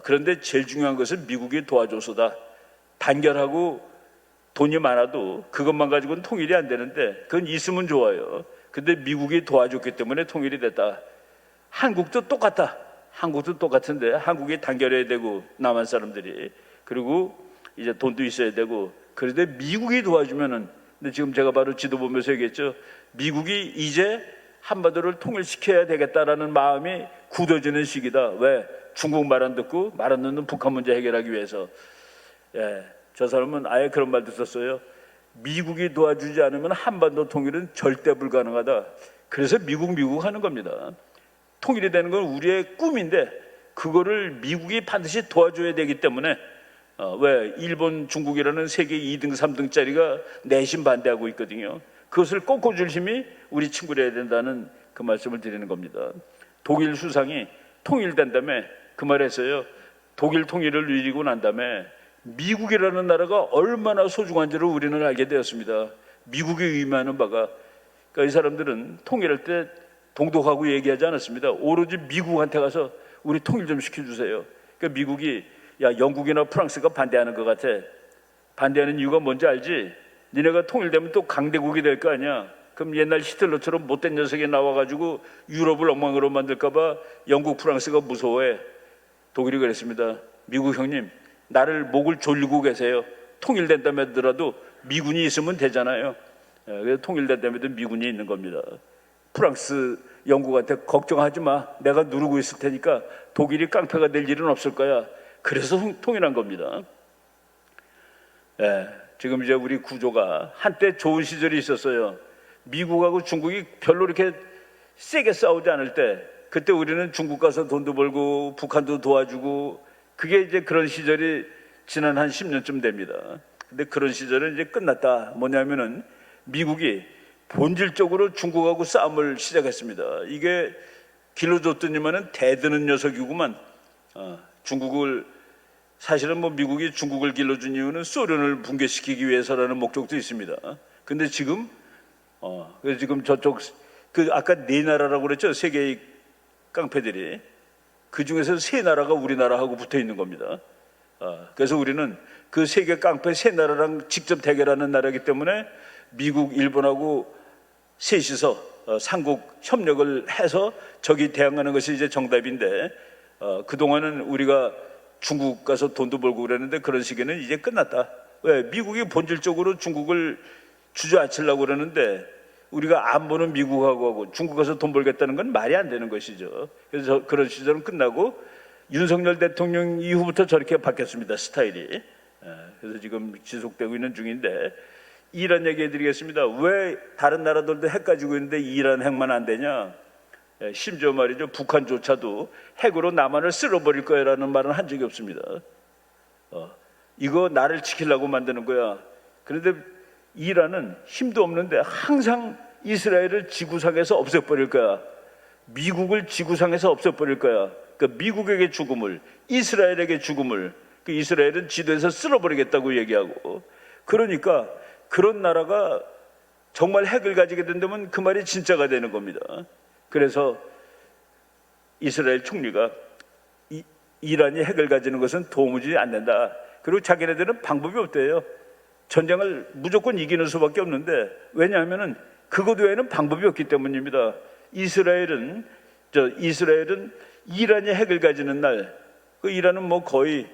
Speaker 1: 그런데 제일 중요한 것은 미국이 도와줘서다. 단결하고 돈이 많아도 그것만 가지고는 통일이 안 되는데 그건 있으면 좋아요. 근데 미국이 도와줬기 때문에 통일이 됐다. 한국도 똑같다. 한국도 똑같은데 한국이 단결해야 되고 남한 사람들이 그리고 이제 돈도 있어야 되고 그런데 미국이 도와주면은 근데 지금 제가 바로 지도 보면서 얘기했죠. 미국이 이제 한반도를 통일시켜야 되겠다라는 마음이 굳어지는 시기다. 왜? 중국 말 안 듣고 말 안 듣는 북한 문제 해결하기 위해서. 예, 저 사람은 아예 그런 말도 썼어요. 미국이 도와주지 않으면 한반도 통일은 절대 불가능하다. 그래서 미국 하는 겁니다. 통일이 되는 건 우리의 꿈인데 그거를 미국이 반드시 도와줘야 되기 때문에 왜 일본, 중국이라는 세계 2등, 3등짜리가 내심 반대하고 있거든요. 그것을 꺾어줄 힘이 우리 친구래야 된다는 그 말씀을 드리는 겁니다. 독일 수상이 통일된 다음에 그 말했어요. 독일 통일을 누리고 난 다음에 미국이라는 나라가 얼마나 소중한지를 우리는 알게 되었습니다. 미국이 의미하는 바가 그러니까 이 사람들은 통일할 때 동독하고 얘기하지 않았습니다. 오로지 미국한테 가서 우리 통일 좀 시켜주세요. 그러니까 미국이 야 영국이나 프랑스가 반대하는 것 같아. 반대하는 이유가 뭔지 알지? 니네가 통일되면 또 강대국이 될 거 아니야. 그럼 옛날 히틀러처럼 못된 녀석이 나와가지고 유럽을 엉망으로 만들까 봐 영국, 프랑스가 무서워해. 독일이 그랬습니다. 미국 형님 나를 목을 졸리고 계세요. 통일된다며 하더라도 미군이 있으면 되잖아요. 그래서 통일된다며도 미군이 있는 겁니다. 프랑스, 영국한테 걱정하지 마. 내가 누르고 있을 테니까 독일이 깡패가 될 일은 없을 거야. 그래서 통일한 겁니다. 지금 이제 우리 구조가 한때 좋은 시절이 있었어요. 미국하고 중국이 별로 이렇게 세게 싸우지 않을 때 그때 우리는 중국 가서 돈도 벌고 북한도 도와주고 그게 이제 그런 시절이 지난 한 10년쯤 됩니다. 근데 그런 시절은 이제 끝났다. 뭐냐면은 미국이 본질적으로 중국하고 싸움을 시작했습니다. 이게 길러줬더니만은 대드는 녀석이구만. 중국을 사실은 뭐 미국이 중국을 길러준 이유는 소련을 붕괴시키기 위해서라는 목적도 있습니다. 근데 지금 그래서 지금 저쪽 그 아까 네 나라라고 그랬죠. 세계의 깡패들이 그 중에서 세 나라가 우리나라하고 붙어 있는 겁니다. 그래서 우리는 그 세계 깡패 세 나라랑 직접 대결하는 나라이기 때문에 미국, 일본하고 셋이서 삼국 협력을 해서 적이 대항하는 것이 이제 정답인데 그동안은 우리가 중국 가서 돈도 벌고 그랬는데 그런 시기는 이제 끝났다. 왜? 미국이 본질적으로 중국을 주저앉히려고 그러는데 우리가 안보는 미국하고 하고 중국 가서 돈 벌겠다는 건 말이 안 되는 것이죠. 그래서 그런 시절은 끝나고 윤석열 대통령 이후부터 저렇게 바뀌었습니다. 스타일이. 그래서 지금 지속되고 있는 중인데 이란 얘기해 드리겠습니다. 왜 다른 나라들도 핵 가지고 있는데 이란 핵만 안 되냐? 심지어 말이죠. 북한조차도 핵으로 남한을 쓸어버릴 거야라는 말은 한 적이 없습니다. 이거 나를 지키려고 만드는 거야. 그런데 이란은 힘도 없는데 항상 이스라엘을 지구상에서 없애버릴 거야. 미국을 지구상에서 없애버릴 거야. 그러니까 미국에게 죽음을, 이스라엘에게 죽음을, 그 이스라엘은 지도에서 쓸어버리겠다고 얘기하고 그러니까 그런 나라가 정말 핵을 가지게 된다면 그 말이 진짜가 되는 겁니다. 그래서 이스라엘 총리가 이란이 핵을 가지는 것은 도무지 안 된다. 그리고 자기네들은 방법이 없대요. 전쟁을 무조건 이기는 수밖에 없는데 왜냐하면 그것 외에는 방법이 없기 때문입니다. 이스라엘은 이란이 핵을 가지는 날, 그 이란은 뭐 거의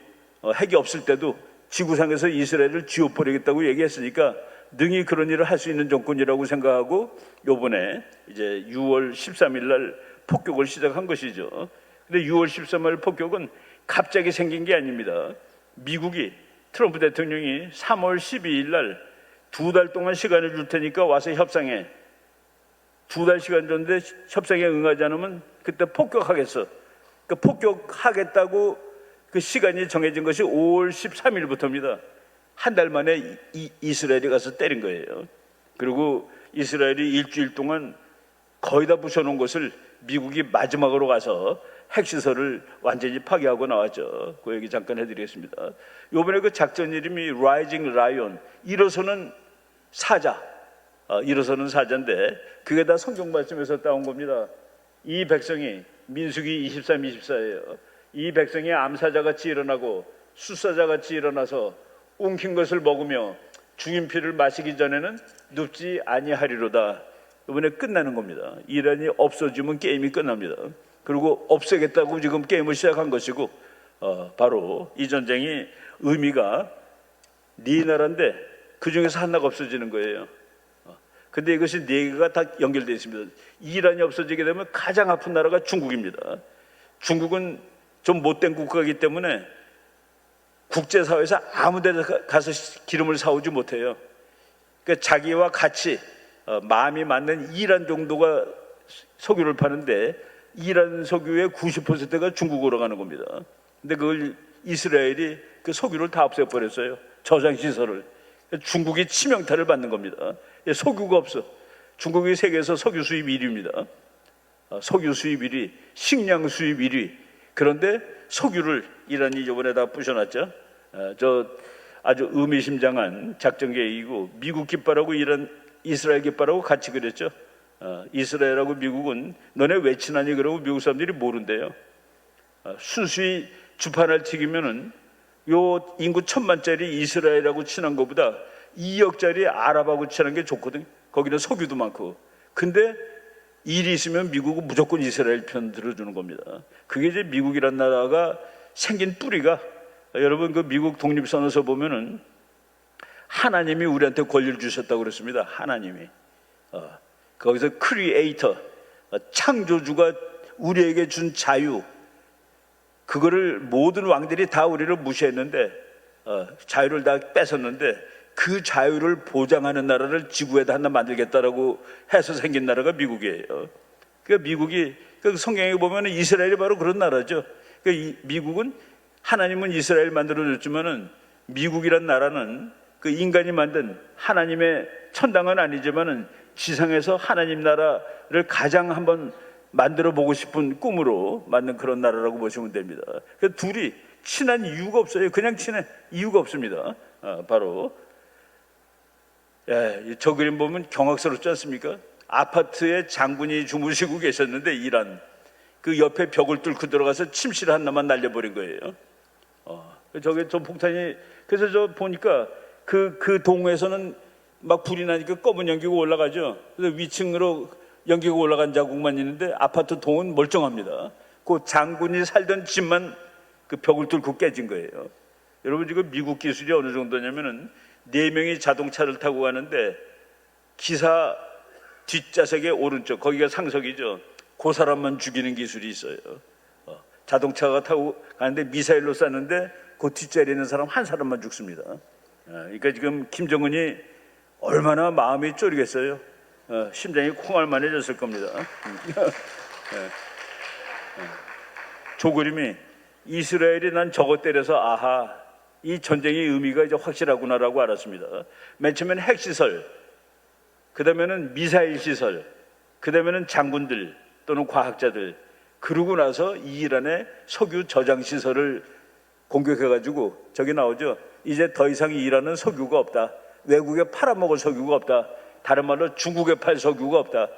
Speaker 1: 핵이 없을 때도 지구상에서 이스라엘을 지워버리겠다고 얘기했으니까 능히 그런 일을 할 수 있는 정권이라고 생각하고 요번에 이제 6월 13일 날 폭격을 시작한 것이죠. 근데 6월 13일 폭격은 갑자기 생긴 게 아닙니다. 미국이 트럼프 대통령이 3월 12일 날 2달 동안 시간을 줄 테니까 와서 협상해. 2달 시간 줬는데 협상에 응하지 않으면 그때 폭격하겠어. 그 폭격하겠다고 그 시간이 정해진 것이 5월 13일부터입니다. 한 달 만에 이스라엘이 가서 때린 거예요. 그리고 이스라엘이 일주일 동안 거의 다 부셔놓은 것을 미국이 마지막으로 가서 핵시설을 완전히 파괴하고 나왔죠. 그 얘기 잠깐 해드리겠습니다. 이번에 그 작전 이름이 Rising Lion, 일어서는 사자, 일어서는 사자인데 그게 다 성경 말씀에서 따온 겁니다. 이 백성이 민수기 23, 24예요. 이 백성이 암사자같이 일어나고 숫사자같이 일어나서 웅킨 것을 먹으며 죽인 피를 마시기 전에는 눕지 아니하리로다. 이번에 끝나는 겁니다. 이란이 없어지면 게임이 끝납니다. 그리고 없애겠다고 지금 게임을 시작한 것이고 바로 이 전쟁이 의미가 네 나라인데 그 중에서 하나가 없어지는 거예요. 근데 이것이 네 개가 다 연결되어 있습니다. 이란이 없어지게 되면 가장 아픈 나라가 중국입니다. 중국은 좀 못된 국가이기 때문에 국제사회에서 아무 데나 가서 기름을 사오지 못해요. 그러니까 자기와 같이 마음이 맞는 이란 정도가 석유를 파는데 이란 석유의 90%가 중국으로 가는 겁니다. 근데 그걸 이스라엘이 그 석유를 다 없애버렸어요. 저장시설을. 중국이 치명타를 받는 겁니다. 석유가 없어. 중국이 세계에서 석유 수입 1위입니다. 석유 수입 1위, 식량 수입 1위. 그런데 석유를 이란이 이번에 다 부셔놨죠. 저 아주 의미심장한 작전 계획이고 미국 깃발하고 이스라엘 깃발하고 같이 그랬죠. 이스라엘하고 미국은 너네 왜 친하니 그러고 미국 사람들이 모른대요. 순수히 주판을 튀기면은 요 인구 1000만짜리 이스라엘하고 친한 것보다 2억짜리 아랍하고 친한 게 좋거든. 거기는 석유도 많고. 근데 일이 있으면 미국은 무조건 이스라엘 편 들어주는 겁니다. 그게 이제 미국이란 나라가 생긴 뿌리가, 여러분 그 미국 독립선언서 보면은 하나님이 우리한테 권리를 주셨다고 그랬습니다. 하나님이. 거기서 크리에이터, 창조주가 우리에게 준 자유, 그거를 모든 왕들이 다 우리를 무시했는데 자유를 다 뺏었는데 그 자유를 보장하는 나라를 지구에다 하나 만들겠다라고 해서 생긴 나라가 미국이에요. 그러니까 미국이 그 성경에 보면 이스라엘이 바로 그런 나라죠. 그러니까 미국은 하나님은 이스라엘 만들어줬지만은 미국이란 나라는 그 인간이 만든 하나님의 천당은 아니지만은 지상에서 하나님 나라를 가장 한번 만들어 보고 싶은 꿈으로 만든 그런 나라라고 보시면 됩니다. 그 둘이 친한 이유가 없어요. 그냥 친해. 이유가 없습니다. 바로 저 그림 보면 경악스럽지 않습니까? 아파트에 장군이 주무시고 계셨는데 이란 그 옆에 벽을 뚫고 들어가서 침실 하나만 날려버린 거예요. 저게 저 폭탄이, 그래서 저 보니까 그 동호에서는 막 불이 나니까 검은 연기가 올라가죠. 그래서 위층으로 연기가 올라간 자국만 있는데 아파트 동은 멀쩡합니다. 그 장군이 살던 집만 그 벽을 뚫고 깨진 거예요. 여러분 지금 미국 기술이 어느 정도냐면은 4명이 자동차를 타고 가는데 기사 뒷좌석의 오른쪽, 거기가 상석이죠. 그 사람만 죽이는 기술이 있어요. 자동차가 타고 가는데 미사일로 쐈는데 그 뒷자리에 있는 사람 한 사람만 죽습니다. 그러니까 지금 김정은이 얼마나 마음이 쫄이겠어요. 심장이 콩알만해졌을 겁니다. 저 그림이 이스라엘이 난 저거 때려서 아하, 이 전쟁의 의미가 이제 확실하구나라고 알았습니다. 맨 처음에는 핵시설, 그 다음에는 미사일 시설, 그 다음에는 장군들 또는 과학자들, 그러고 나서 이란의 석유 저장 시설을 공격해가지고 저기 나오죠. 이제 더 이상 이란은 석유가 없다. 외국에 팔아먹을 석유가 없다. 다른 말로 중국에 팔 석유가 없다.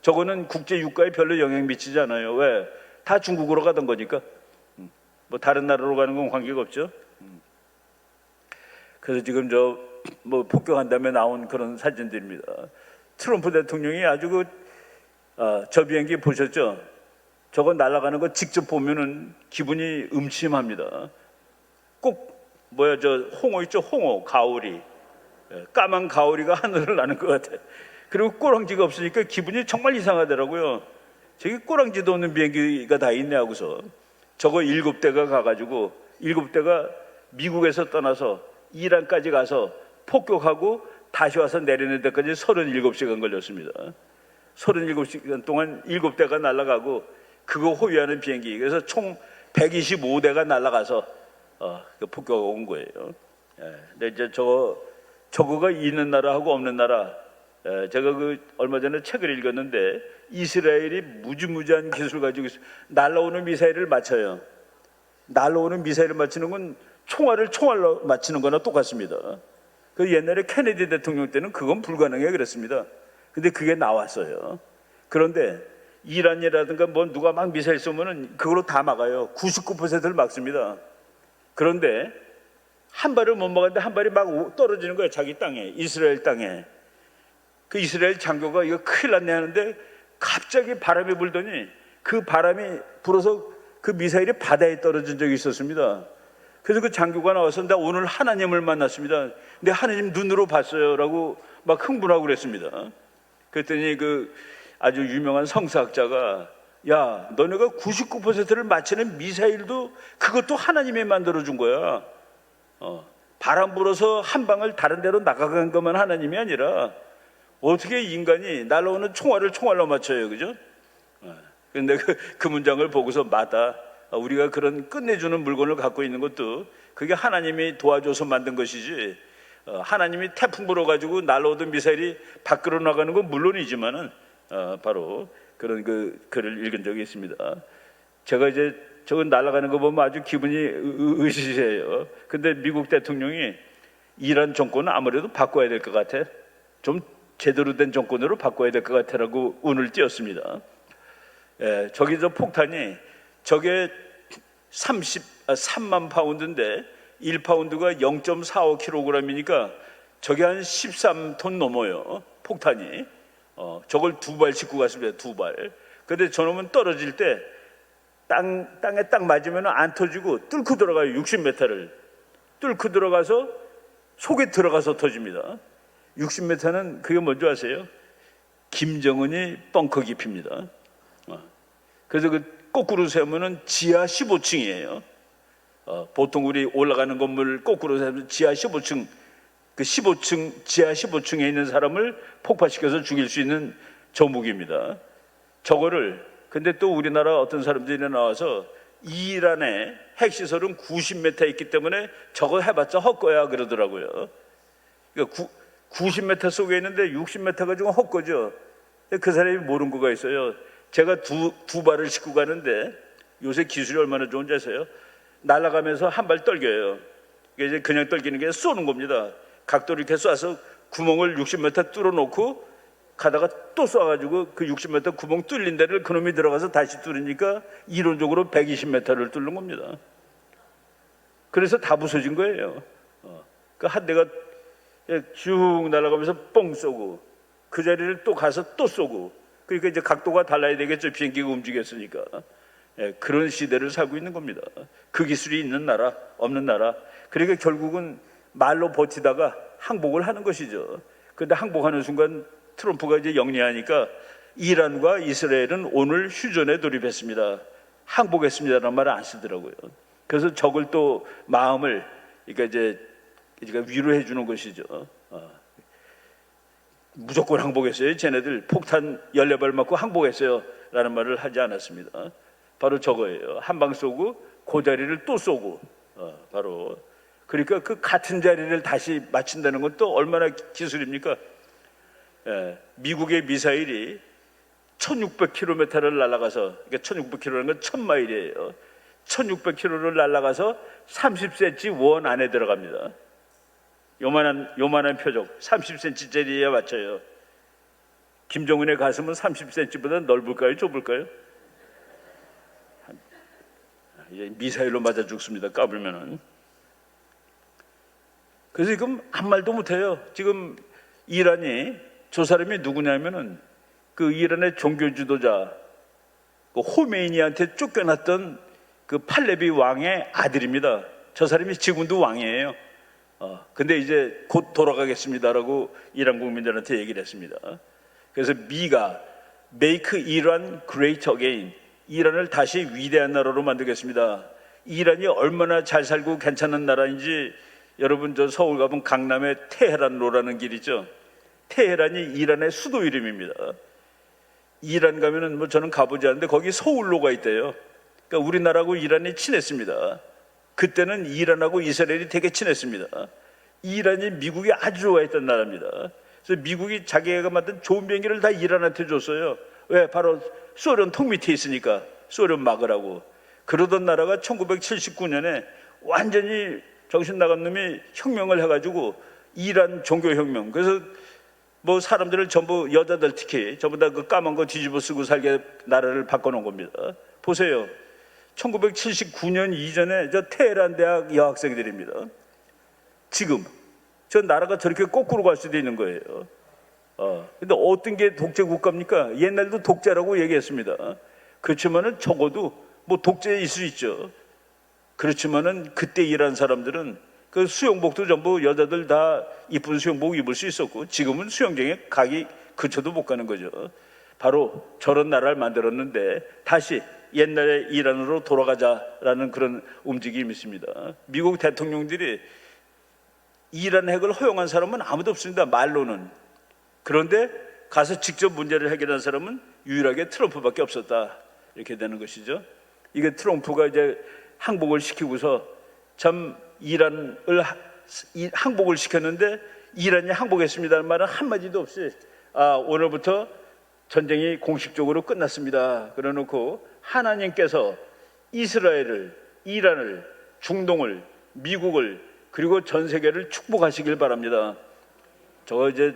Speaker 1: 저거는 국제 유가에 별로 영향 미치지 않아요. 왜? 다 중국으로 가던 거니까. 뭐 다른 나라로 가는 건 관계가 없죠. 그래서 지금 뭐 폭격한 다음에 나온 그런 사진들입니다. 트럼프 대통령이 아주 저 비행기 보셨죠? 저거 날아가는 거 직접 보면은 기분이 음침합니다. 꼭 저 홍어 있죠? 홍어, 가오리. 까만 가오리가 하늘을 나는 것 같아. 그리고 꼬랑지가 없으니까 기분이 정말 이상하더라고요. 저기 꼬랑지도 없는 비행기가 다 있네 하고서 저거 7대가 가가지고 7대가 미국에서 떠나서 이란까지 가서 폭격하고 다시 와서 내리는 데까지 37시간 걸렸습니다. 37시간 동안 7대가 날아가고 그거 호위하는 비행기, 그래서 총 125대가 날아가서 폭격하고 온 거예요. 근데 이제 저거가 있는 나라하고 없는 나라, 제가 얼마 전에 책을 읽었는데 이스라엘이 무지무지한 기술 가지고 날아오는 미사일을 맞춰요. 날아오는 미사일을 맞추는 건 총알로 맞추는 거나 똑같습니다. 그 옛날에 케네디 대통령 때는 그건 불가능해 그랬습니다. 근데 그게 나왔어요. 그런데 이란이라든가 뭐 누가 막 미사일 쏘면은 그걸로 다 막아요. 99%를 막습니다. 그런데 한 발을 못 막았는데 한 발이 막 떨어지는 거예요. 자기 땅에, 이스라엘 땅에. 그 이스라엘 장교가 이거 큰일 났네 하는데 갑자기 바람이 불더니 그 바람이 불어서 그 미사일이 바다에 떨어진 적이 있었습니다. 그래서 그 장교가 나와서 나 오늘 하나님을 만났습니다. 근데 하나님 눈으로 봤어요 라고 막 흥분하고 그랬습니다. 그랬더니 그 아주 유명한 성사학자가 야, 너네가 99%를 맞추는 미사일도 그것도 하나님이 만들어준 거야. 바람 불어서 한 방을 다른 데로 나가간 것만 하나님이 아니라 어떻게 인간이 날아오는 총알로 맞춰요, 그죠? 그런데 그 문장을 보고서 맞다. 우리가 그런 끝내주는 물건을 갖고 있는 것도 그게 하나님이 도와줘서 만든 것이지, 하나님이 태풍 불어가지고 날아오던 미사일이 밖으로 나가는 건 물론이지만은 바로 그런 그 글을 읽은 적이 있습니다. 제가 이제 저건 날아가는 거 보면 아주 기분이 으시시해요. 근데 미국 대통령이 이란 정권은 아무래도 바꿔야 될 것 같아. 좀 제대로 된 정권으로 바꿔야 될 것 같아라고 운을 띄웠습니다. 저기 저 폭탄이 저게 3만 파운드인데 1파운드가 0.45kg이니까 저게 한 13톤 넘어요. 폭탄이. 저걸 2발 싣고 갔습니다. 2발. 근데 저놈은 떨어질 때 땅에 딱 맞으면 안 터지고 뚫고 들어가요. 60m를 뚫고 들어가서 속에 들어가서 터집니다. 60m는 그게 뭔지 아세요? 김정은이 벙커 깊이입니다. 그래서 그 거꾸로 세우면은 지하 15층이에요. 보통 우리 올라가는 건물 거꾸로 세우면 지하 15층, 그 15층, 지하 15층에 있는 사람을 폭파시켜서 죽일 수 있는 저 무기입니다. 저거를, 근데 또 우리나라 어떤 사람들이 나와서 이란의 핵시설은 90m 있기 때문에 저거 해봤자 헛거야 그러더라고요. 그러니까 90m 속에 있는데 60m 가지고 헛거죠. 그 사람이 모르는 거가 있어요. 제가 두 발을 싣고 가는데 요새 기술이 얼마나 좋은지 아세요? 날아가면서 한 발 떨겨요. 이제 그냥 떨기는 게 쏘는 겁니다. 각도를 이렇게 쏴서 구멍을 60m 뚫어놓고 가다가 또 쏴가지고 그 60m 구멍 뚫린 데를 그놈이 들어가서 다시 뚫으니까 이론적으로 120m를 뚫는 겁니다. 그래서 다 부서진 거예요. 그 한 대가 쭉 날아가면서 뻥 쏘고 그 자리를 또 가서 또 쏘고, 그러니까 이제 각도가 달라야 되겠죠. 비행기가 움직였으니까. 그런 시대를 살고 있는 겁니다. 그 기술이 있는 나라, 없는 나라. 그러니까 결국은 말로 버티다가 항복을 하는 것이죠. 그런데 항복하는 순간 트럼프가 이제 영리하니까 이란과 이스라엘은 오늘 휴전에 돌입했습니다. 항복했습니다라는 말을 안 쓰더라고요. 그래서 적을 또 마음을, 그러니까 이제 위로해 주는 것이죠. 무조건 항복했어요. 쟤네들 폭탄 14발 맞고 항복했어요 라는 말을 하지 않았습니다. 바로 저거예요. 한 방 쏘고 그 자리를 또 쏘고, 바로 그러니까 그 같은 자리를 다시 맞춘다는 건 또 얼마나 기술입니까? 미국의 미사일이 1600km를 날아가서, 그러니까 1600km라는 건 1000마일이에요. 1600km를 날아가서 30cm 원 안에 들어갑니다. 요만한 표적 30cm짜리에 맞춰요. 김정은의 가슴은 30cm보다 넓을까요? 좁을까요? 이제 미사일로 맞아 죽습니다. 까불면은. 그래서 지금 한 말도 못해요. 지금 이란이, 저 사람이 누구냐면은 그 이란의 종교 지도자 그 호메이니한테 쫓겨났던 그 팔레비 왕의 아들입니다. 저 사람이 지금도 왕이에요. 근데 이제 곧 돌아가겠습니다라고 이란 국민들한테 얘기를 했습니다. 그래서 미가 Make Iran Great Again, 이란을 다시 위대한 나라로 만들겠습니다. 이란이 얼마나 잘 살고 괜찮은 나라인지 여러분 저 서울 가면 강남에 테헤란로라는 길 있죠. 테헤란이 이란의 수도 이름입니다. 이란 가면은 뭐 저는 가보지 않는데 거기 서울로가 있대요. 그러니까 우리나라하고 이란이 친했습니다. 그때는 이란하고 이스라엘이 되게 친했습니다. 이란이 미국이 아주 좋아했던 나라입니다. 그래서 미국이 자기가 만든 좋은 비행기를 다 이란한테 줬어요. 왜? 바로 소련 통 밑에 있으니까 소련 막으라고. 그러던 나라가 1979년에 완전히 정신 나간 놈이 혁명을 해가지고 이란 종교혁명. 그래서 뭐 사람들을 전부 여자들 특히 전부 다 그 까만 거 뒤집어 쓰고 살게 나라를 바꿔놓은 겁니다. 보세요. 1979년 이전에 저 테헤란 대학 여학생들입니다. 지금 저 나라가 저렇게 거꾸로 갈 수도 있는 거예요. 근데 어떤 게 독재 국가입니까? 옛날도 독재라고 얘기했습니다. 그렇지만은 적어도 뭐 독재일 수 있죠. 그렇지만은 그때 일한 사람들은 그 수영복도 전부 여자들 다 이쁜 수영복 입을 수 있었고, 지금은 수영장에 가기 그쳐도 못 가는 거죠. 바로 저런 나라를 만들었는데 다시 옛날의 이란으로 돌아가자라는 그런 움직임이 있습니다. 미국 대통령들이 이란 핵을 허용한 사람은 아무도 없습니다. 말로는. 그런데 가서 직접 문제를 해결한 사람은 유일하게 트럼프밖에 없었다. 이렇게 되는 것이죠. 이게 트럼프가 이제 항복을 시키고서 참 이란을 항복을 시켰는데 이란이 항복했습니다는 말은 한마디도 없이 오늘부터 전쟁이 공식적으로 끝났습니다. 그래놓고 하나님께서 이스라엘을, 이란을, 중동을, 미국을 그리고 전 세계를 축복하시길 바랍니다. 저 이제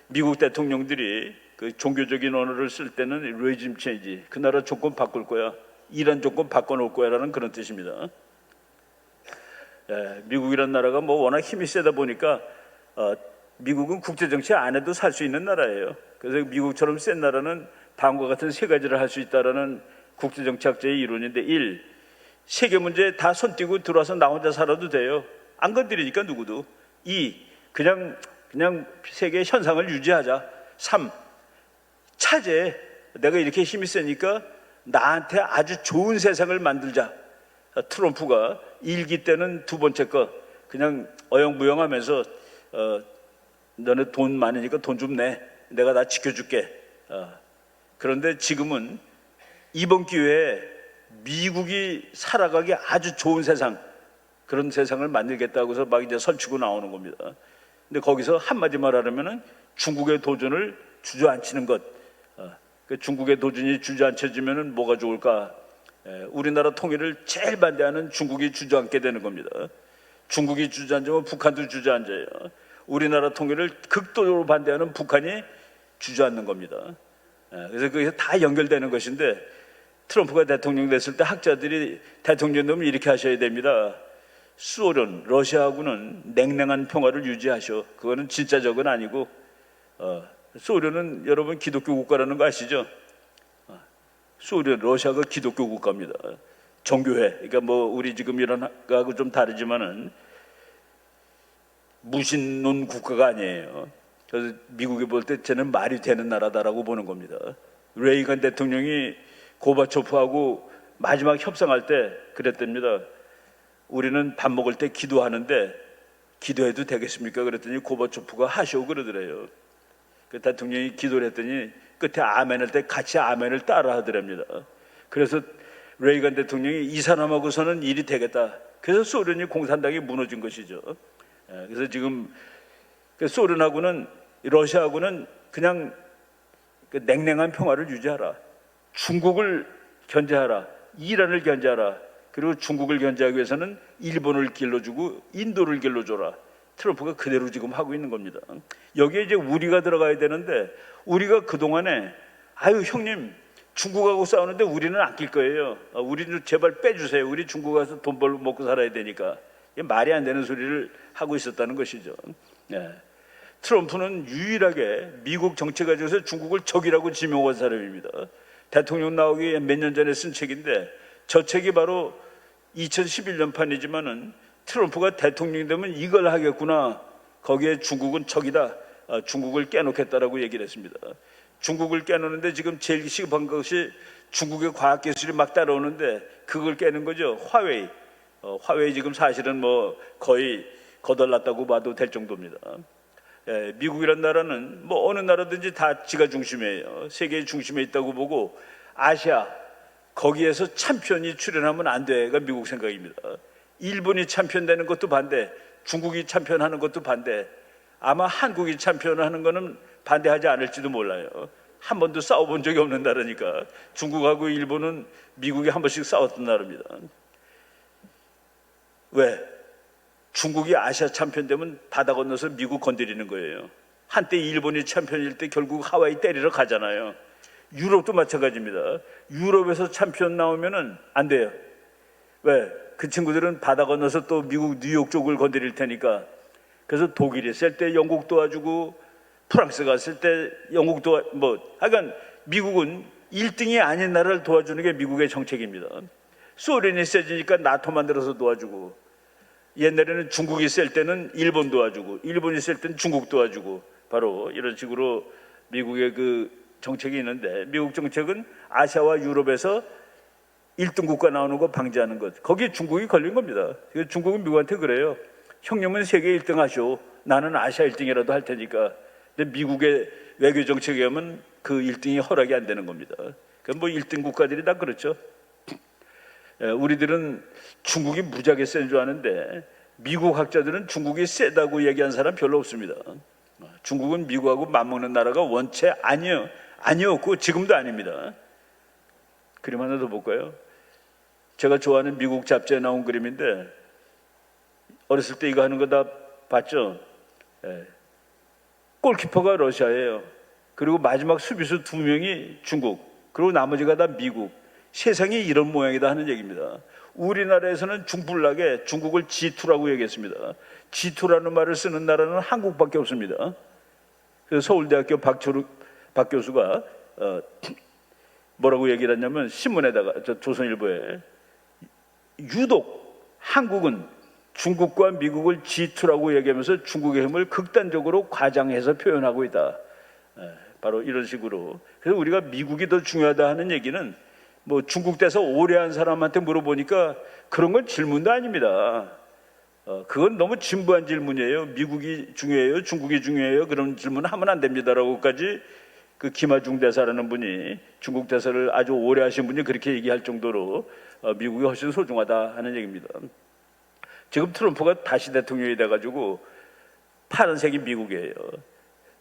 Speaker 1: 미국 대통령들이 그 종교적인 언어를 쓸 때는 레짐 체인지, 그 나라 조건 바꿀 거야, 이란 조건 바꿔놓을 거야라는 그런 뜻입니다. 미국이란 나라가 뭐 워낙 힘이 세다 보니까 미국은 국제정치 안 해도 살 수 있는 나라예요. 그래서 미국처럼 센 나라는 다음과 같은 세 가지를 할 수 있다라는 국제정치학자의 이론인데, 1. 세계 문제에 다 손 띄고 들어와서 나 혼자 살아도 돼요. 안 건드리니까 누구도. 2. 그냥 세계의 현상을 유지하자. 3. 차제. 내가 이렇게 힘이 세니까 나한테 아주 좋은 세상을 만들자. 트럼프가 일기 때는 두 번째 거 그냥 어영부영하면서 너네 돈 많으니까 돈 좀 내, 내가 다 지켜줄게. 그런데 지금은 이번 기회에 미국이 살아가기 아주 좋은 세상, 그런 세상을 만들겠다고 해서 막 이제 설치고 나오는 겁니다. 근데 거기서 한마디 말하려면은 중국의 도전을 주저앉히는 것. 중국의 도전이 주저앉혀지면은 뭐가 좋을까? 우리나라 통일을 제일 반대하는 중국이 주저앉게 되는 겁니다. 중국이 주저앉으면 북한도 주저앉아요. 우리나라 통일을 극도로 반대하는 북한이 주저앉는 겁니다. 그래서 그게 다 연결되는 것인데, 트럼프가 대통령 됐을 때 학자들이 대통령 되면 이렇게 하셔야 됩니다. 소련, 러시아하고는 냉랭한 평화를 유지하셔. 그거는 진짜 적은 아니고, 소련은 여러분 기독교 국가라는 거 아시죠? 소련, 러시아가 기독교 국가입니다. 정교회. 그러니까 뭐 우리 지금 이런 거하고 좀 다르지만은 무신론 국가가 아니에요. 그래서 미국이 볼 때 쟤는 말이 되는 나라다라고 보는 겁니다. 레이건 대통령이 고바초프하고 마지막 협상할 때 그랬답니다. 우리는 밥 먹을 때 기도하는데 기도해도 되겠습니까? 그랬더니 고바초프가 하시오 그러더래요. 그 대통령이 기도를 했더니 끝에 아멘 할 때 같이 아멘을 따라 하더랍니다. 그래서 레이건 대통령이 이 사람하고서는 일이 되겠다. 그래서 소련이 공산당이 무너진 것이죠. 그래서 지금 소련하고는, 러시아하고는 그냥 냉랭한 평화를 유지하라. 중국을 견제하라. 이란을 견제하라. 그리고 중국을 견제하기 위해서는 일본을 길러주고 인도를 길러줘라. 트럼프가 그대로 지금 하고 있는 겁니다. 여기에 이제 우리가 들어가야 되는데, 우리가 그동안에 형님 중국하고 싸우는데 우리는 안 낄 거예요. 우리는 제발 빼주세요. 우리 중국 가서 돈 벌고 먹고 살아야 되니까. 이게 말이 안 되는 소리를 하고 있었다는 것이죠. 트럼프는 유일하게 미국 정치 가지고서 중국을 적이라고 지명한 사람입니다. 대통령 나오기 몇 년 전에 쓴 책인데, 저 책이 바로 2011년 판이지만은 트럼프가 대통령이 되면 이걸 하겠구나. 거기에 중국은 적이다. 중국을 깨놓겠다라고 얘기를 했습니다. 중국을 깨놓는데 지금 제일 시급한 것이 중국의 과학기술이 막 따라오는데 그걸 깨는 거죠. 화웨이. 화웨이 지금 사실은 뭐 거의 거덜났다고 봐도 될 정도입니다. 미국이란 나라는 뭐 어느 나라든지 다 지가 중심이에요. 세계의 중심에 있다고 보고 아시아 거기에서 챔피언이 출연하면 안 돼가 미국 생각입니다. 일본이 챔피언 되는 것도 반대, 중국이 챔피언 하는 것도 반대. 아마 한국이 챔피언 하는 거는 반대하지 않을지도 몰라요. 한 번도 싸워본 적이 없는 나라니까. 중국하고 일본은 미국이 한 번씩 싸웠던 나라입니다. 왜? 중국이 아시아 챔피언 되면 바다 건너서 미국 건드리는 거예요. 한때 일본이 챔피언일 때 결국 하와이 때리러 가잖아요. 유럽도 마찬가지입니다. 유럽에서 챔피언 나오면은 안 돼요. 왜? 그 친구들은 바다 건너서 또 미국 뉴욕 쪽을 건드릴 테니까. 그래서 독일이 있을 때 영국 도와주고 프랑스 갔을 때 영국 하여간 미국은 1등이 아닌 나라를 도와주는 게 미국의 정책입니다. 소련이 세지니까 나토 만들어서 도와주고, 옛날에는 중국이 셀 때는 일본 도와주고, 일본이 셀 때는 중국 도와주고, 바로 이런 식으로 미국의 그 정책이 있는데, 미국 정책은 아시아와 유럽에서 1등 국가 나오는 거 방지하는 것. 거기에 중국이 걸린 겁니다. 중국은 미국한테 그래요. 형님은 세계 1등 하시오. 나는 아시아 1등이라도 할 테니까. 근데 미국의 외교 정책에 하면 그 1등이 허락이 안 되는 겁니다. 그럼 뭐 1등 국가들이 다 그렇죠. 우리들은 중국이 무지하게 센 줄 아는데 미국 학자들은 중국이 세다고 얘기한 사람 별로 없습니다. 중국은 미국하고 맞먹는 나라가 원체 아니었고 지금도 아닙니다. 그림 하나 더 볼까요? 제가 좋아하는 미국 잡지에 나온 그림인데 어렸을 때 이거 하는 거 다 봤죠? 골키퍼가 러시아예요. 그리고 마지막 수비수 2명이 중국, 그리고 나머지가 다 미국. 세상이 이런 모양이다 하는 얘기입니다. 우리나라에서는 중불나게 중국을 G2라고 얘기했습니다. G2라는 말을 쓰는 나라는 한국밖에 없습니다. 그래서 서울대학교 박 교수가 뭐라고 얘기를 했냐면 신문에다가 조선일보에 유독 한국은 중국과 미국을 G2라고 얘기하면서 중국의 힘을 극단적으로 과장해서 표현하고 있다. 바로 이런 식으로. 그래서 우리가 미국이 더 중요하다 하는 얘기는 뭐 중국 대사 오래 한 사람한테 물어보니까 그런 건 질문도 아닙니다. 그건 너무 진부한 질문이에요. 미국이 중요해요? 중국이 중요해요? 그런 질문 하면 안 됩니다라고까지 그 김하중 대사라는 분이, 중국 대사를 아주 오래 하신 분이 그렇게 얘기할 정도로 미국이 훨씬 소중하다 하는 얘기입니다. 지금 트럼프가 다시 대통령이 돼가지고 파란색이 미국이에요.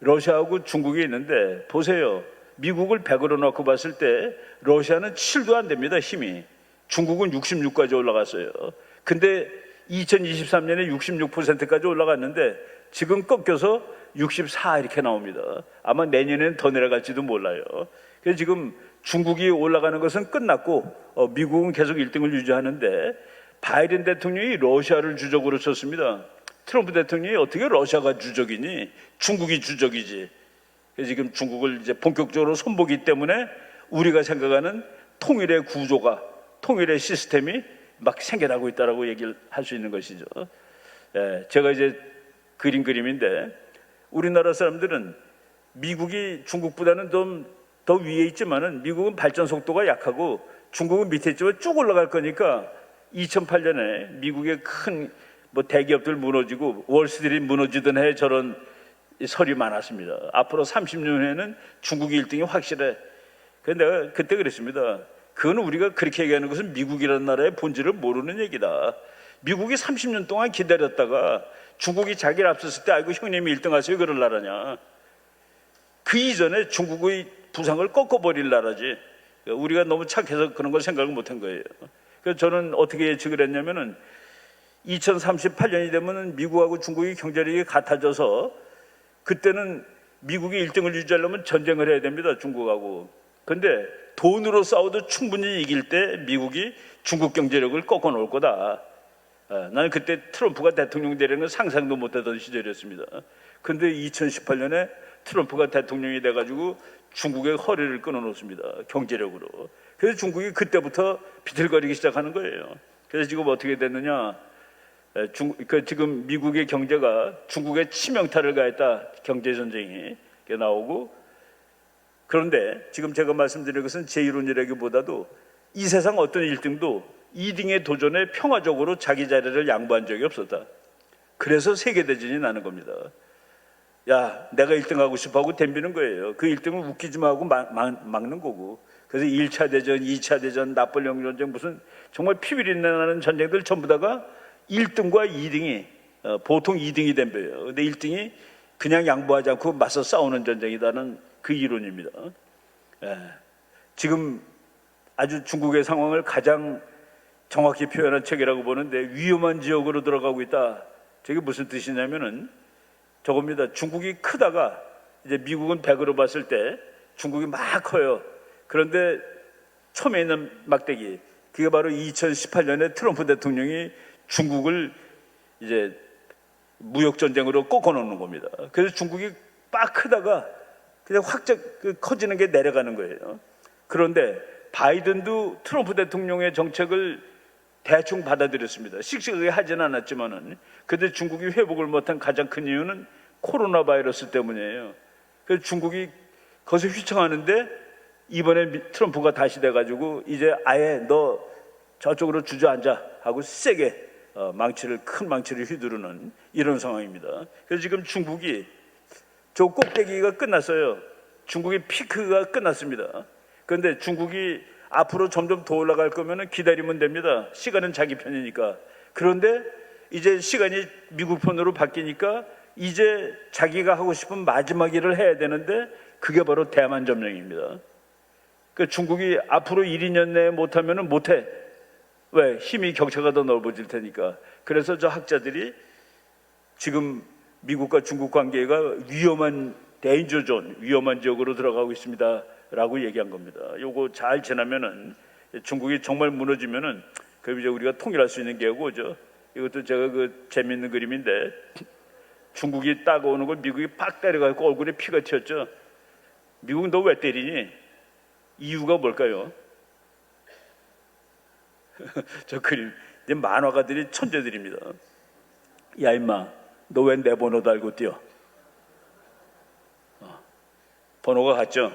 Speaker 1: 러시아하고 중국이 있는데 보세요. 미국을 100으로 놓고 봤을 때 러시아는 7도 안 됩니다. 힘이. 중국은 66까지 올라갔어요. 근데 2023년에 66%까지 올라갔는데 지금 꺾여서 64 이렇게 나옵니다. 아마 내년에는 더 내려갈지도 몰라요. 그래서 지금 중국이 올라가는 것은 끝났고 미국은 계속 1등을 유지하는데 바이든 대통령이 러시아를 주적으로 쳤습니다. 트럼프 대통령이 어떻게 러시아가 주적이니? 중국이 주적이지. 그래서 지금 중국을 이제 본격적으로 손보기 때문에 우리가 생각하는 통일의 구조가, 통일의 시스템이 막 생겨나고 있다라고 얘기를 할 수 있는 것이죠. 제가 이제 그린 그림인데 우리나라 사람들은 미국이 중국보다는 좀 더 위에 있지만은 미국은 발전 속도가 약하고 중국은 밑에 있지만 쭉 올라갈 거니까 2008년에 미국의 큰 뭐 대기업들 무너지고 월스트리트 무너지던 해 저런 설이 많았습니다. 앞으로 30년 후에는 중국이 1등이 확실해. 그런데 내가 그때 그랬습니다. 그건 우리가 그렇게 얘기하는 것은 미국이라는 나라의 본질을 모르는 얘기다. 미국이 30년 동안 기다렸다가 중국이 자기를 앞섰을 때 아이고 형님이 1등 하세요 그럴 나라냐. 그 이전에 중국의 부상을 꺾어버릴 나라지. 우리가 너무 착해서 그런 걸 생각을 못한 거예요. 그래서 저는 어떻게 예측을 했냐면은 2038년이 되면 미국하고 중국이 경제력이 같아져서 그때는 미국이 1등을 유지하려면 전쟁을 해야 됩니다. 중국하고. 그런데 돈으로 싸워도 충분히 이길 때 미국이 중국 경제력을 꺾어 놓을 거다. 나는 그때 트럼프가 대통령 되려는 건 상상도 못하던 시절이었습니다. 그런데 2018년에 트럼프가 대통령이 돼가지고 중국의 허리를 끊어 놓습니다. 경제력으로. 그래서 중국이 그때부터 비틀거리기 시작하는 거예요. 그래서 지금 어떻게 됐느냐. 지금 미국의 경제가 중국에 치명타를 가했다, 경제 전쟁이 나오고. 그런데 지금 제가 말씀드린 것은 제 이론이라기보다도 이 세상 어떤 1등도 2등의 도전에 평화적으로 자기 자리를 양보한 적이 없었다. 그래서 세계대전이 나는 겁니다. 야, 내가 1등 하고 싶어 하고 덤비는 거예요. 그 1등을 웃기지 말고 막는 거고. 그래서 1차 대전, 2차 대전, 나폴레옹 전쟁, 무슨 정말 피비린내 나는 전쟁들 전부 다가 1등과 2등이 보통 2등이 덤벼요. 근데 1등이 그냥 양보하지 않고 맞서 싸우는 전쟁이라는 그 이론입니다. 지금 아주 중국의 상황을 가장 정확히 표현한 책이라고 보는데, 위험한 지역으로 들어가고 있다. 저게 무슨 뜻이냐면은 저겁니다. 중국이 크다가 이제 미국은 100으로 봤을 때 중국이 막 커요. 그런데 처음에 있는 막대기, 그게 바로 2018년에 트럼프 대통령이 중국을 이제 무역 전쟁으로 꺾어놓는 겁니다. 그래서 중국이 빡 크다가 그냥 확 커지는 게 내려가는 거예요. 그런데 바이든도 트럼프 대통령의 정책을 대충 받아들였습니다. 씩씩하게 하지는 않았지만은. 그런데 중국이 회복을 못한 가장 큰 이유는 코로나 바이러스 때문이에요. 그래서 중국이 거기서 휘청하는데 이번에 트럼프가 다시 돼가지고 이제 아예 너 저쪽으로 주저앉아 하고 세게 큰 망치를 휘두르는 이런 상황입니다. 그래서 지금 중국이 저 꼭대기가 끝났어요. 중국의 피크가 끝났습니다. 그런데 중국이 앞으로 점점 더 올라갈 거면 기다리면 됩니다. 시간은 자기 편이니까. 그런데 이제 시간이 미국 편으로 바뀌니까 이제 자기가 하고 싶은 마지막 일을 해야 되는데 그게 바로 대만 점령입니다. 그 중국이 앞으로 1, 2년 내에 못하면 못해. 왜? 힘이 격차가 더 넓어질 테니까. 그래서 저 학자들이 지금 미국과 중국 관계가 위험한 데인저존, 위험한 지역으로 들어가고 있습니다 라고 얘기한 겁니다. 요거 잘 지나면은 중국이 정말 무너지면은 그럼 이제 우리가 통일할 수 있는 기회가 오죠. 이것도 제가 그 재밌는 그림인데, 중국이 따가오는 걸 미국이 팍 때려가지고 얼굴에 피가 튀었죠. 미국 너 왜 때리니? 이유가 뭘까요? 저 그림, 이제 만화가들이 천재들입니다. 야 임마, 너 왜 내 번호도 알고 뛰어? 번호가 같죠?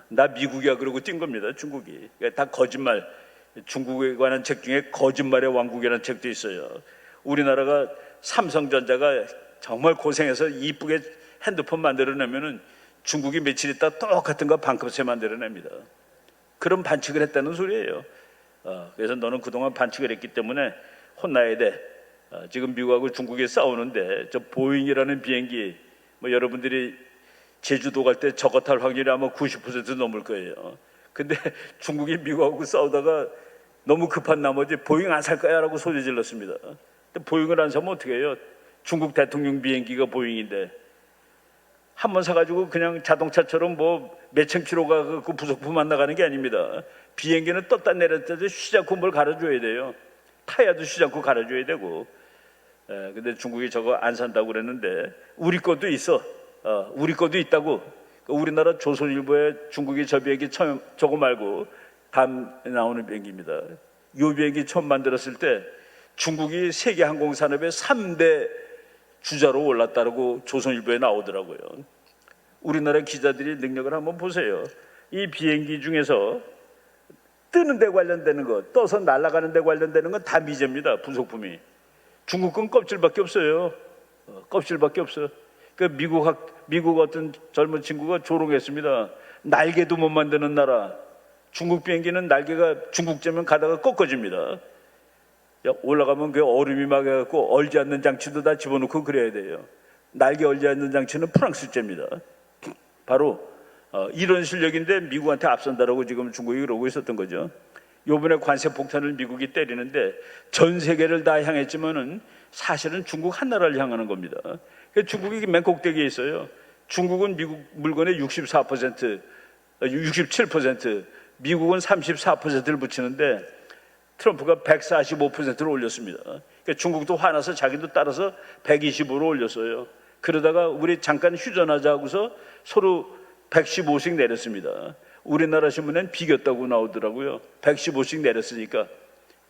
Speaker 1: 나 미국이야 그러고 뛴 겁니다. 중국이. 다 거짓말. 중국에 관한 책 중에 거짓말의 왕국이라는 책도 있어요. 우리나라가 삼성전자가 정말 고생해서 이쁘게 핸드폰 만들어내면은 중국이 며칠 있다 똑같은 거 반값에 만들어냅니다. 그런 반칙을 했다는 소리예요. 그래서 너는 그동안 반칙을 했기 때문에 혼나야 돼. 지금 미국하고 중국이 싸우는데 저 보잉이라는 비행기, 뭐 여러분들이 제주도 갈 때 저거 탈 확률이 아마 90% 넘을 거예요. 근데 중국이 미국하고 싸우다가 너무 급한 나머지 보잉 안 살 거야 라고 소리 질렀습니다. 근데 보잉을 안 사면 어떻게 해요? 중국 대통령 비행기가 보잉인데. 한번 사가지고 그냥 자동차처럼 뭐 몇천 킬로가 그 부속품만 나가는 게 아닙니다. 비행기는 떴다 내렸다 쉬지 않고 뭘 갈아줘야 돼요. 타이어도 쉬지 않고 갈아줘야 되고. 근데 중국이 저거 안 산다고 그랬는데 우리 것도 있어. 우리 것도 있다고. 우리나라 조선일보에 중국이 저 비행기 처음 저거 말고 다음 나오는 비행기입니다. 이 비행기 처음 만들었을 때 중국이 세계 항공 산업의 3대 주자로 올랐다고 조선일보에 나오더라고요. 우리나라 기자들이 능력을 한번 보세요. 이 비행기 중에서 뜨는 데 관련되는 거, 떠서 날아가는 데 관련되는 건 다 미제입니다. 부속품이. 중국 건 껍질밖에 없어요. 껍질밖에 없어요. 그 미국 어떤 젊은 친구가 조롱했습니다. 날개도 못 만드는 나라. 중국 비행기는 날개가 중국제면 가다가 꺾어집니다. 올라가면 그 얼음이 막 해갖고 얼지 않는 장치도 다 집어넣고 그래야 돼요. 날개 얼지 않는 장치는 프랑스제입니다. 바로 이런 실력인데 미국한테 앞선다라고 지금 중국이 그러고 있었던 거죠. 요번에 관세 폭탄을 미국이 때리는데 전 세계를 다 향했지만은 사실은 중국 한 나라를 향하는 겁니다. 중국이 맨 꼭대기에 있어요. 중국은 미국 물건의 64%, 67%, 미국은 34%를 붙이는데 트럼프가 145%를 올렸습니다. 그러니까 중국도 화나서 자기도 따라서 125로 올렸어요. 그러다가 우리 잠깐 휴전하자 하고서 서로 115씩 내렸습니다. 우리나라 신문엔 비겼다고 나오더라고요. 115씩 내렸으니까.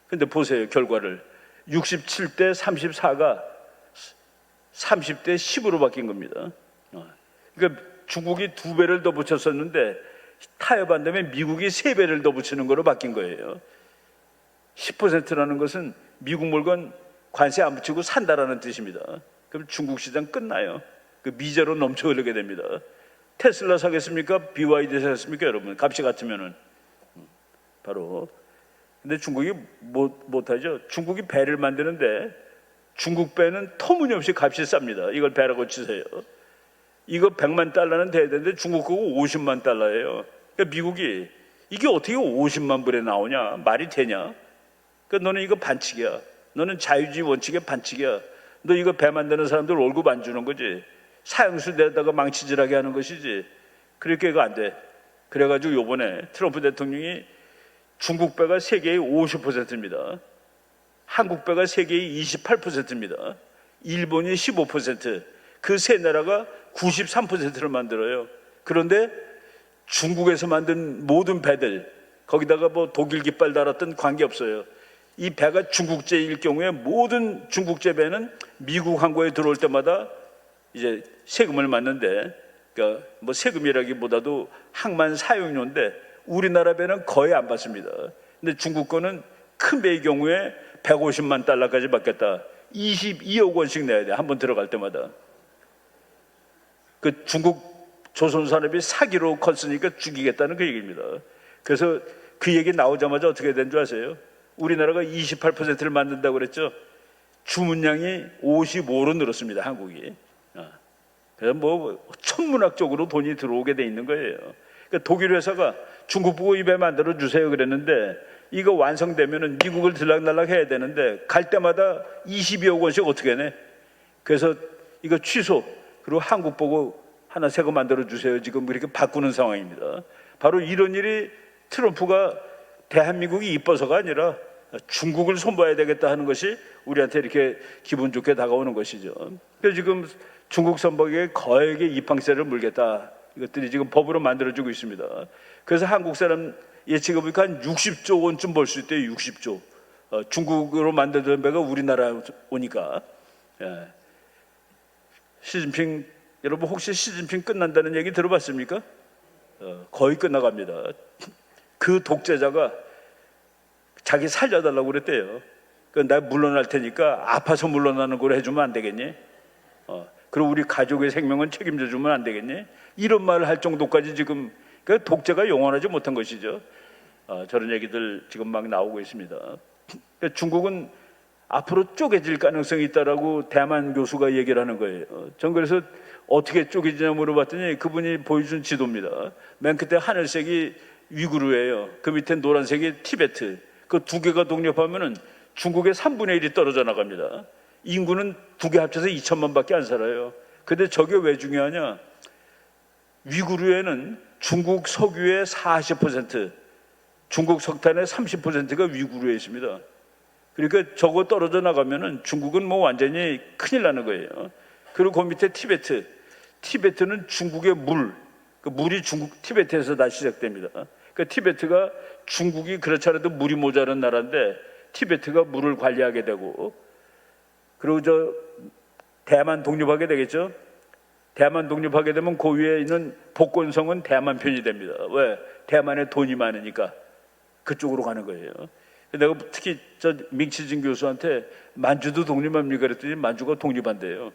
Speaker 1: 근데 보세요, 결과를. 67대 34가 30대 10으로 바뀐 겁니다. 그러니까 중국이 2배를 더 붙였었는데 타협한 다음에 미국이 3배를 더 붙이는 거로 바뀐 거예요. 10%라는 것은 미국 물건 관세 안 붙이고 산다라는 뜻입니다. 그럼 중국 시장 끝나요. 그 미제로 넘쳐 흐르게 됩니다. 테슬라 사겠습니까? BYD 사겠습니까? 여러분 값이 같으면은 바로. 근데 중국이 못하죠. 중국이 배를 만드는데 중국 배는 터무니없이 값이 쌉니다. 이걸 배라고 치세요. 이거 100만 달러는 돼야 되는데 중국 거고 50만 달러예요. 그러니까 미국이 이게 어떻게 50만 불에 나오냐? 말이 되냐? 그러니까 너는 이거 반칙이야. 너는 자유주의 원칙의 반칙이야. 너 이거 배 만드는 사람들 월급 안 주는 거지. 사형수 내다가 망치질하게 하는 것이지. 그렇게 이거 안 돼. 그래가지고 요번에 트럼프 대통령이 중국 배가 세계의 50%입니다. 한국 배가 세계의 28%입니다. 일본이 15%, 그 세 나라가 93%를 만들어요. 그런데 중국에서 만든 모든 배들, 거기다가 뭐 독일 깃발 달았던 관계없어요. 이 배가 중국제일 경우에 모든 중국제 배는 미국 항구에 들어올 때마다 이제 세금을 맞는데, 그러니까 뭐 세금이라기보다도 항만 사용료인데 우리나라 배는 거의 안 받습니다. 근데 중국 거는 큰 배의 경우에 150만 달러까지 받겠다. 22억 원씩 내야 돼. 한 번 들어갈 때마다. 그 중국 조선산업이 사기로 컸으니까 죽이겠다는 그 얘기입니다. 그래서 그 얘기 나오자마자 어떻게 된 줄 아세요? 우리나라가 28%를 만든다고 그랬죠. 주문량이 55로 늘었습니다. 한국이. 그래서 뭐 천문학적으로 돈이 들어오게 돼 있는 거예요. 그러니까 독일 회사가 중국 보고 이 배 만들어 주세요 그랬는데 이거 완성되면은 미국을 들락날락 해야 되는데 갈 때마다 22억 원씩 어떻게 내? 그래서 이거 취소. 그리고 한국 보고 하나 새 거 만들어 주세요. 지금 그렇게 바꾸는 상황입니다. 바로 이런 일이 트럼프가 대한민국이 이뻐서가 아니라 중국을 손봐야 되겠다 하는 것이 우리한테 이렇게 기분 좋게 다가오는 것이죠. 그래서 지금 중국 선박에 거액의 입항세를 물겠다. 이것들이 지금 법으로 만들어지고 있습니다. 그래서 한국 사람 예측해 보니까 한 60조 원쯤 벌 수 있대요. 60조. 중국으로 만들던 배가 우리나라 오니까. 예. 시진핑, 여러분 혹시 시진핑 끝난다는 얘기 들어봤습니까? 거의 끝나갑니다. 그 독재자가 자기 살려달라고 그랬대요. 나 물러날 테니까 아파서 물러나는 걸 해주면 안 되겠니? 그리고 우리 가족의 생명은 책임져 주면 안 되겠니? 이런 말을 할 정도까지 지금 그 독재가 영원하지 못한 것이죠. 저런 얘기들 지금 막 나오고 있습니다. 중국은 앞으로 쪼개질 가능성이 있다라고 대만 교수가 얘기를 하는 거예요. 전 그래서 어떻게 쪼개지냐 물어봤더니 그분이 보여준 지도입니다. 맨 끝에 하늘색이 위구르예요. 그 밑에 노란색이 티베트. 그 두 개가 독립하면은 중국의 3분의 1이 떨어져 나갑니다. 인구는 두 개 합쳐서 2천만밖에 안 살아요. 근데 저게 왜 중요하냐? 위구르에는 중국 석유의 40%, 중국 석탄의 30%가 위구르에 있습니다. 그러니까 저거 떨어져 나가면은 중국은 뭐 완전히 큰일 나는 거예요. 그리고 그 밑에 티베트. 티베트는 중국의 물, 그 물이 중국 티베트에서 다 시작됩니다. 그 티베트가 중국이 그렇지 않아도 물이 모자란 나라인데 티베트가 물을 관리하게 되고, 그리고 저 대만 독립하게 되겠죠. 대만 독립하게 되면 그 위에 있는 복건성은 대만 편이 됩니다. 왜? 대만에 돈이 많으니까 그쪽으로 가는 거예요. 내가 특히 저 밍치진 교수한테 만주도 독립합니까 그랬더니 만주가 독립한대요.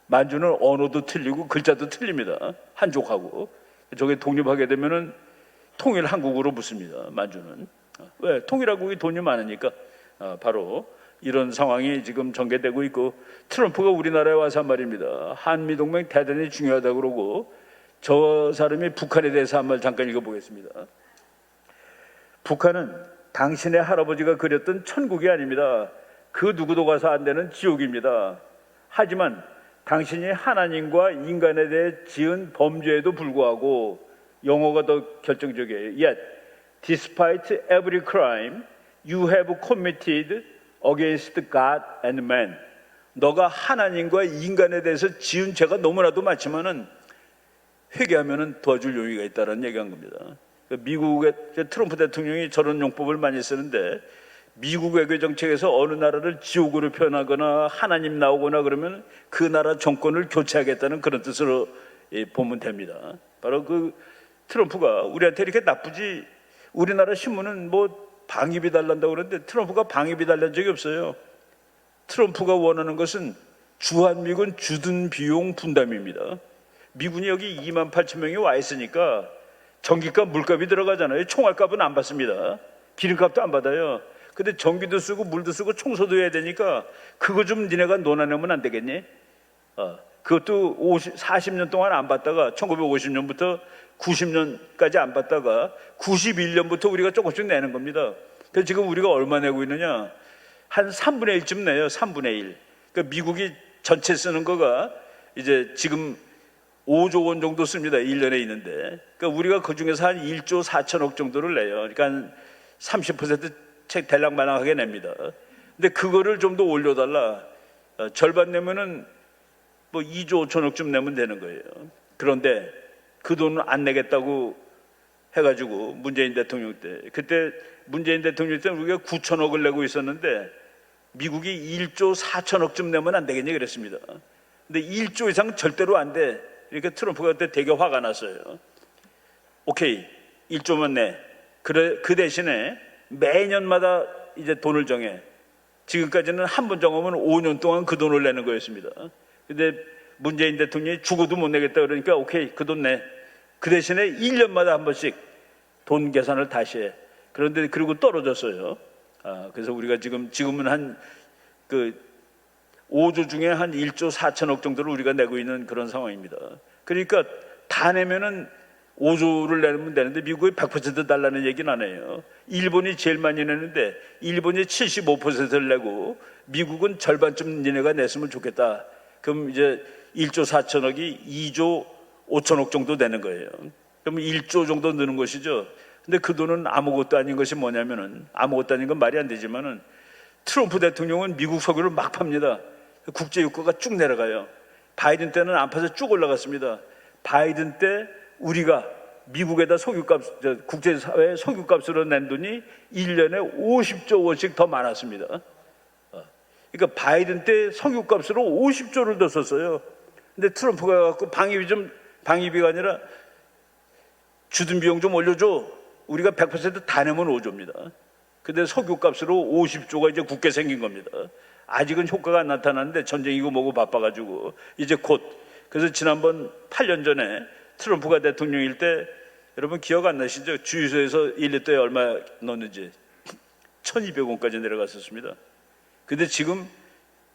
Speaker 1: 만주는 언어도 틀리고 글자도 틀립니다. 한족하고. 저게 독립하게 되면은 통일 한국으로 붙습니다. 만주는. 왜? 통일한국이 돈이 많으니까. 바로 이런 상황이 지금 전개되고 있고, 트럼프가 우리나라에 와서 한 말입니다. 한미동맹 대단히 중요하다고 그러고, 저 사람이 북한에 대해서 한 말 잠깐 읽어보겠습니다. 북한은 당신의 할아버지가 그렸던 천국이 아닙니다. 그 누구도 가서 안 되는 지옥입니다. 하지만 당신이 하나님과 인간에 대해 지은 범죄에도 불구하고, 영어가 더 결정적이에요. Yet, despite every crime you have committed against God and man. 너가 하나님과 인간에 대해서 지은 죄가 너무나도 많지만은 회개하면은 도와줄 용의가 있다는 얘기한 겁니다. 미국의 트럼프 대통령이 저런 용법을 많이 쓰는데, 미국 외교 정책에서 어느 나라를 지옥으로 표현하거나 하나님 나오거나 그러면 그 나라 정권을 교체하겠다는 그런 뜻으로 보면 됩니다. 바로 그 트럼프가 우리한테 이렇게 나쁘지, 우리나라 신문은 뭐 방위비 달란다고 그러는데 트럼프가 방위비 달란 적이 없어요. 트럼프가 원하는 것은 주한미군 주둔 비용 분담입니다. 미군이 여기 2만 8천 명이 와 있으니까 전기값, 물값이 들어가잖아요. 총알값은 안 받습니다. 기름값도 안 받아요. 근데 전기도 쓰고 물도 쓰고 청소도 해야 되니까 그거 좀 니네가 논아내면 안 되겠니? 그것도 40년 동안 안 받다가 1950년부터 90년까지 안 받다가 91년부터 우리가 조금씩 내는 겁니다. 그래서 지금 우리가 얼마 내고 있느냐? 한 3분의 1쯤 내요. 3분의 1. 그러니까 미국이 전체 쓰는 거가 이제 지금 5조 원 정도 씁니다. 1년에 있는데. 그러니까 우리가 그 중에서 한 1조 4천억 정도를 내요. 그러니까 한 30% 책 대략만하게 냅니다. 근데 그거를 좀 더 올려달라. 절반 내면은 뭐 2조 5천억쯤 내면 되는 거예요. 그런데 그 돈을 안 내겠다고 해가지고 문재인 대통령 때, 그때 문재인 대통령 때 우리가 9천억을 내고 있었는데 미국이 1조 4천억쯤 내면 안 되겠니 그랬습니다. 근데 1조 이상 절대로 안 돼. 이렇게 트럼프가 그때 되게 화가 났어요. 오케이, 1조만 내. 그래, 그 대신에 매년마다 이제 돈을 정해. 지금까지는 한 번 정하면 5년 동안 그 돈을 내는 거였습니다. 근데 문재인 대통령이 죽어도 못 내겠다 그러니까 오케이, 그 돈 내. 그 대신에 1년마다 한 번씩 돈 계산을 다시 해. 그런데 그리고 떨어졌어요. 그래서 우리가 지금은 한 그 5조 중에 한 1조 4천억 정도를 우리가 내고 있는 그런 상황입니다. 그러니까 다 내면은 5조를 내면 되는데 미국이 100% 달라는 얘기는 안 해요. 일본이 제일 많이 내는데 일본이 75%를 내고 미국은 절반쯤 니네가 냈으면 좋겠다. 그럼 이제 1조 4천억이 2조 5천억 정도 되는 거예요. 그럼 1조 정도 느는 것이죠. 근데 그 돈은 아무것도 아닌 것이 뭐냐면은, 아무것도 아닌 건 말이 안 되지만은 트럼프 대통령은 미국 석유를 막 팝니다. 국제 유가가 쭉 내려가요. 바이든 때는 안 파서 쭉 올라갔습니다. 바이든 때 우리가 미국에다 석유값, 국제사회 석유값으로 낸 돈이 1년에 50조 원씩 더 많았습니다. 그러니까 바이든 때 석유값으로 50조를 더 썼어요. 근데 트럼프가 갖고 방위비가 아니라 주둔 비용 좀 올려줘. 우리가 100% 다 내면 5조입니다. 근데 석유값으로 50조가 이제 굳게 생긴 겁니다. 아직은 효과가 안 나타났는데 전쟁이고 뭐고 바빠가지고 이제 곧. 그래서 지난번 8년 전에 트럼프가 대통령일 때 여러분 기억 안 나시죠? 주유소에서 1리터에 얼마 넣는지 1,200원까지 내려갔었습니다. 근데 지금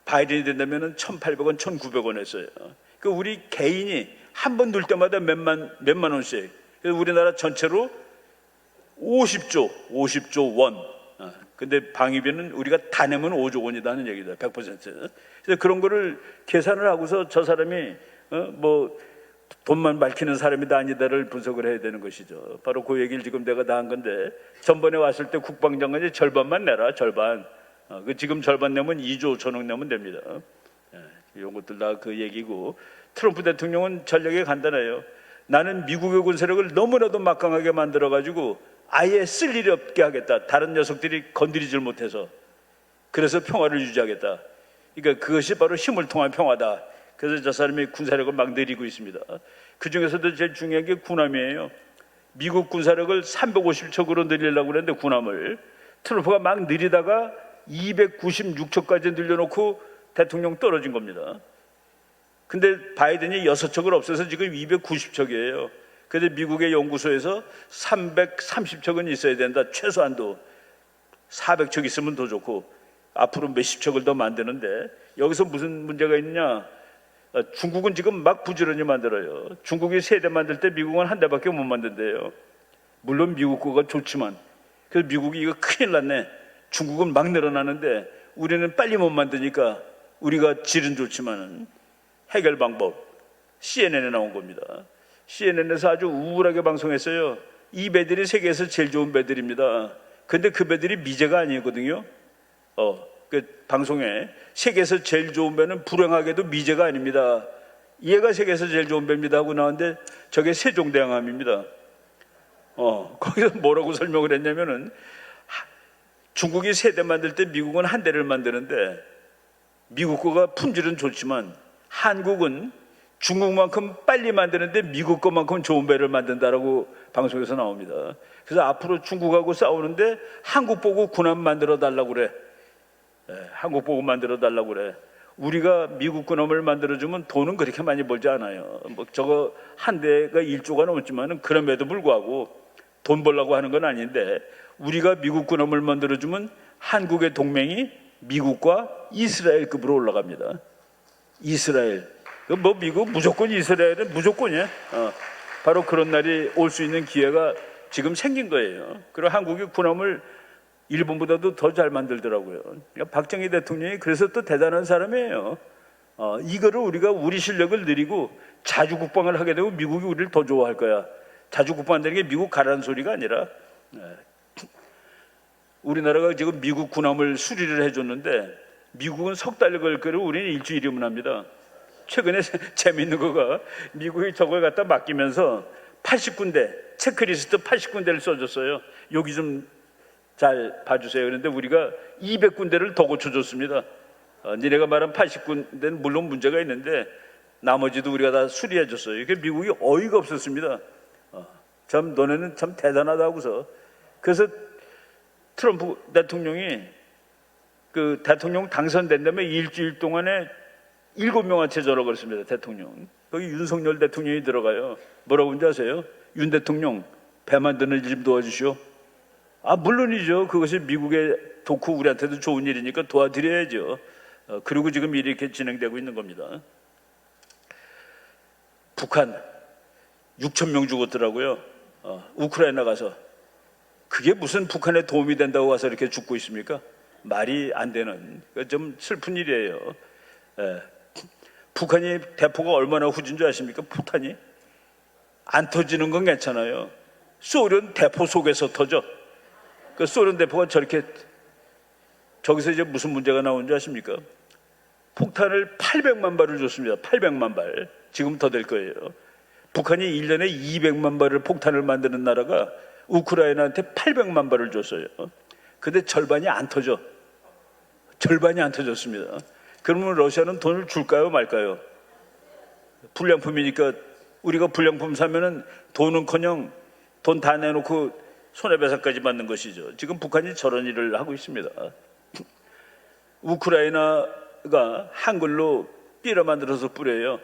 Speaker 1: 바이든이 된다면 1,800원, 1,900원 했어요. 그 우리 개인이 한 번 넣을 때마다 몇만 원씩. 그래서 우리나라 전체로 50조 원. 근데 방위비는 우리가 다 내면 5조 원이라는 얘기다. 100%. 그래서 그런 거를 계산을 하고서 저 사람이 뭐 돈만 밝히는 사람이다 아니다를 분석을 해야 되는 것이죠. 바로 그 얘기를 지금 내가 다 한 건데, 전번에 왔을 때 국방장관이 절반만 내라, 절반. 그 지금 절반 내면 2조 5천억 내면 됩니다. 이런 것들 다 그 얘기고, 트럼프 대통령은 전략이 간단해요. 나는 미국의 군사력을 너무나도 막강하게 만들어가지고 아예 쓸 일이 없게 하겠다. 다른 녀석들이 건드리질 못해서. 그래서 평화를 유지하겠다. 그러니까 그것이 바로 힘을 통한 평화다. 그래서 저 사람이 군사력을 막 늘리고 있습니다. 그 중에서도 제일 중요한 게 군함이에요. 미국 군사력을 350척으로 늘리려고 그랬는데 군함을 트럼프가 막 늘리다가 296척까지 늘려놓고 대통령 떨어진 겁니다. 근데 바이든이 6척을 없애서 지금 290척이에요. 근데 미국의 연구소에서 330척은 있어야 된다. 최소한도 400척 있으면 더 좋고 앞으로 몇십 척을 더 만드는데, 여기서 무슨 문제가 있느냐? 중국은 지금 막 부지런히 만들어요. 중국이 3대 만들 때 미국은 1대밖에 못 만든대요. 물론 미국 거가 좋지만. 그래서 미국이 이거 큰일 났네. 중국은 막 늘어나는데 우리는 빨리 못 만드니까 우리가 질은 좋지만은 해결 방법, CNN에 나온 겁니다. CNN에서 아주 우울하게 방송했어요. 이 배들이 세계에서 제일 좋은 배들입니다. 근데 그 배들이 미제가 아니거든요. 그 방송에 세계에서 제일 좋은 배는 불행하게도 미제가 아닙니다. 얘가 세계에서 제일 좋은 배입니다 하고 나왔는데 저게 세종대왕함입니다. 거기서 뭐라고 설명을 했냐면은 중국이 3대 만들 때 미국은 1대를 만드는데 미국 거가 품질은 좋지만 한국은 중국만큼 빨리 만드는데 미국 것만큼 좋은 배를 만든다라고 방송에서 나옵니다. 그래서 앞으로 중국하고 싸우는데 한국 보고 군함 만들어 달라고 그래. 한국 보고 만들어 달라고 그래. 우리가 미국 군함을 만들어주면 돈은 그렇게 많이 벌지 않아요. 뭐 저거 한 대가 1조가 넘었지만은 그럼에도 불구하고 돈 벌라고 하는 건 아닌데 우리가 미국 군함을 만들어주면 한국의 동맹이 미국과 이스라엘급으로 올라갑니다. 이스라엘. 뭐 미국 무조건 이스라엘은 무조건이야. 바로 그런 날이 올 수 있는 기회가 지금 생긴 거예요. 그리고 한국이 군함을 일본보다도 더 잘 만들더라고요. 그러니까 박정희 대통령이 그래서 또 대단한 사람이에요. 이거를 우리가 우리 실력을 늘리고 자주 국방을 하게 되면 미국이 우리를 더 좋아할 거야. 자주 국방한다는 게 미국 가라는 소리가 아니라 우리나라가 지금 미국 군함을 수리를 해줬는데 미국은 석 달 걸 거를 우리는 일주일이면 합니다. 최근에 재미있는 거가 미국이 저걸 갖다 맡기면서 80군데 체크리스트 80군데를 써줬어요. 여기 좀 잘 봐주세요. 그런데 우리가 200군데를 더 고쳐줬습니다. 니네가 말한 80군데는 물론 문제가 있는데 나머지도 우리가 다 수리해줬어요. 이게 미국이 어이가 없었습니다. 참 너네는 참 대단하다고서. 그래서 트럼프 대통령이 그 대통령 당선된 다음에 일주일 동안에 7명한테 전화 걸었습니다. 대통령. 거기 윤석열 대통령이 들어가요. 뭐라고 하는지 아세요? 윤 대통령 배 만드는 일 좀 도와주시오. 물론이죠. 그것이 미국의 좋고 우리한테도 좋은 일이니까 도와드려야죠. 그리고 지금 일이 이렇게 진행되고 있는 겁니다. 북한 6,000명 죽었더라고요. 우크라이나 가서. 그게 무슨 북한에 도움이 된다고 가서 이렇게 죽고 있습니까? 말이 안 되는, 좀 슬픈 일이에요. 북한이 대포가 얼마나 후진 줄 아십니까? 포탄이 안 터지는 건 괜찮아요. 소련 대포 속에서 터져. 그 소련 대포가 저렇게, 저기서 이제 무슨 문제가 나온 줄 아십니까? 폭탄을 800만 발을 줬습니다. 800만 발. 지금 더 될 거예요. 북한이 1년에 200만 발을 폭탄을 만드는 나라가 우크라이나한테 800만 발을 줬어요. 근데 절반이 안 터져. 절반이 안 터졌습니다. 그러면 러시아는 돈을 줄까요 말까요? 불량품이니까 우리가 불량품 사면은 돈은커녕 돈 다 내놓고 손해배상까지 받는 것이죠. 지금 북한이 저런 일을 하고 있습니다. 우크라이나가 한글로 삐라 만들어서 뿌려요.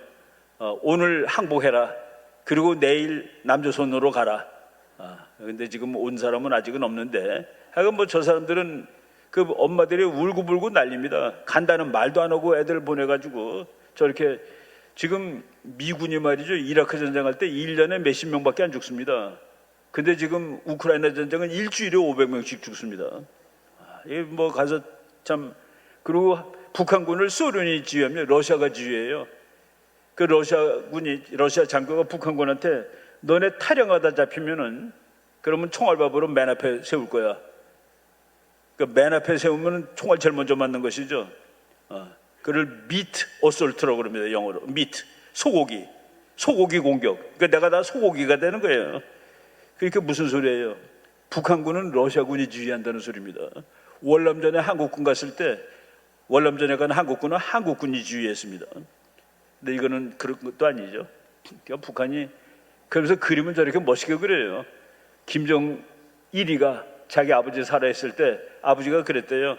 Speaker 1: 오늘 항복해라. 그리고 내일 남조선으로 가라. 근데 지금 온 사람은 아직은 없는데, 하여간 뭐 저 사람들은 그 엄마들이 울고불고 난립니다. 간다는 말도 안 하고 애들 보내가지고 저렇게. 지금 미군이 말이죠, 이라크 전쟁할 때 1년에 몇십 명밖에 안 죽습니다. 근데 지금 우크라이나 전쟁은 일주일에 500명씩 죽습니다. 이게 뭐 가서 참. 그리고 북한군을 소련이 지휘하며 러시아가 지휘해요. 그 러시아 장교가 북한군한테 너네 타령하다 잡히면은 그러면 총알밥으로 맨 앞에 세울 거야. 그 맨 앞에 세우면 총알 제일 먼저 맞는 것이죠. 그를 미트 어솔트라고 그럽니다. 영어로 미트, 소고기 공격. 그러니까 내가 다 소고기가 되는 거예요. 그러니까 무슨 소리예요? 북한군은 러시아군이 지휘한다는 소리입니다. 월남전에 한국군 갔을 때 월남전에 간 한국군은 한국군이 지휘했습니다. 근데 이거는 그런 것도 아니죠. 그러니까 북한이 그러면서 그림은 저렇게 멋있게 그려요. 김정일이가 자기 아버지 살아있을 때 아버지가 그랬대요.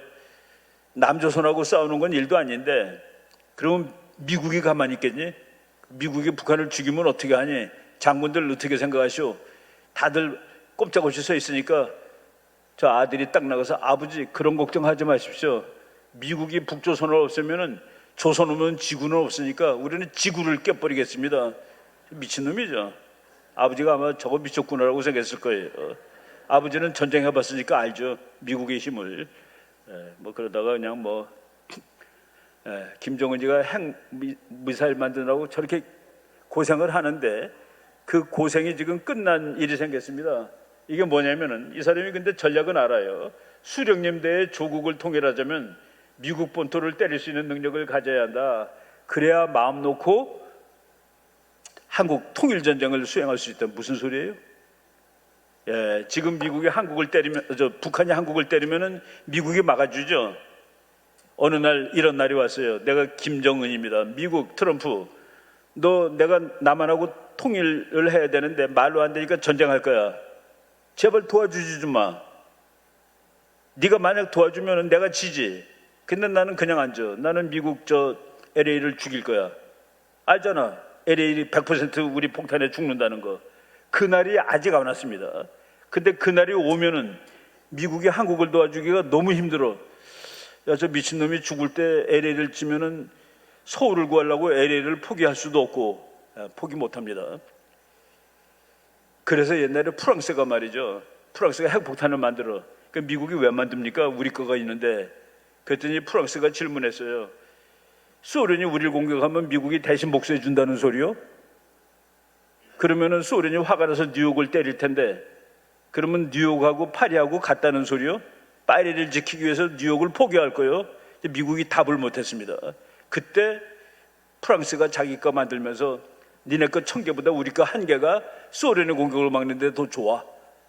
Speaker 1: 남조선하고 싸우는 건 일도 아닌데 그러면 미국이 가만히 있겠니? 미국이 북한을 죽이면 어떻게 하니? 장군들 어떻게 생각하시오? 다들 꼼짝없이 서 있으니까 저 아들이 딱 나가서 아버지 그런 걱정하지 마십시오. 미국이 북조선을 없애면은 조선 오면 지구는 없으니까 우리는 지구를 깨버리겠습니다. 미친놈이죠. 아버지가 아마 저거 미쳤구나라고 생각했을 거예요. 아버지는 전쟁해봤으니까 알죠. 미국의 힘을. 뭐 그러다가 그냥 뭐 김정은이가 핵 미사일 만드느라고 저렇게 고생을 하는데 그 고생이 지금 끝난 일이 생겼습니다. 이게 뭐냐면은 이 사람이 근데 전략은 알아요. 수령님대의 조국을 통일하자면 미국 본토를 때릴 수 있는 능력을 가져야 한다. 그래야 마음 놓고 한국 통일전쟁을 수행할 수 있다. 무슨 소리예요? 예, 지금 미국이 한국을 때리면, 북한이 한국을 때리면은 미국이 막아주죠. 어느 날 이런 날이 왔어요. 내가 김정은입니다. 미국 트럼프, 너 내가 남한하고 통일을 해야 되는데 말로 안 되니까 전쟁할 거야. 제발 도와주지 좀 마. 네가 만약 도와주면 내가 지지. 근데 나는 그냥 앉아. 나는 미국 LA를 죽일 거야. 알잖아. LA 100% 우리 폭탄에 죽는다는 거. 그날이 아직 안 왔습니다. 근데 그날이 오면은 미국이 한국을 도와주기가 너무 힘들어. 야, 저 미친놈이 죽을 때 LA를 찌면은 서울을 구하려고 LA를 포기할 수도 없고, 포기 못합니다. 그래서 옛날에 프랑스가 말이죠. 프랑스가 핵폭탄을 만들어. 그 미국이 왜 만듭니까? 우리 거가 있는데. 그랬더니 프랑스가 질문했어요. 소련이 우리를 공격하면 미국이 대신 복수해 준다는 소리요? 그러면은 소련이 화가 나서 뉴욕을 때릴 텐데, 그러면 뉴욕하고 파리하고 같다는 소리요? 파리를 지키기 위해서 뉴욕을 포기할 거요? 미국이 답을 못했습니다. 그때 프랑스가 자기 거 만들면서 니네 거 1000개보다 우리 거 1개가 소련의 공격을 막는데 더 좋아.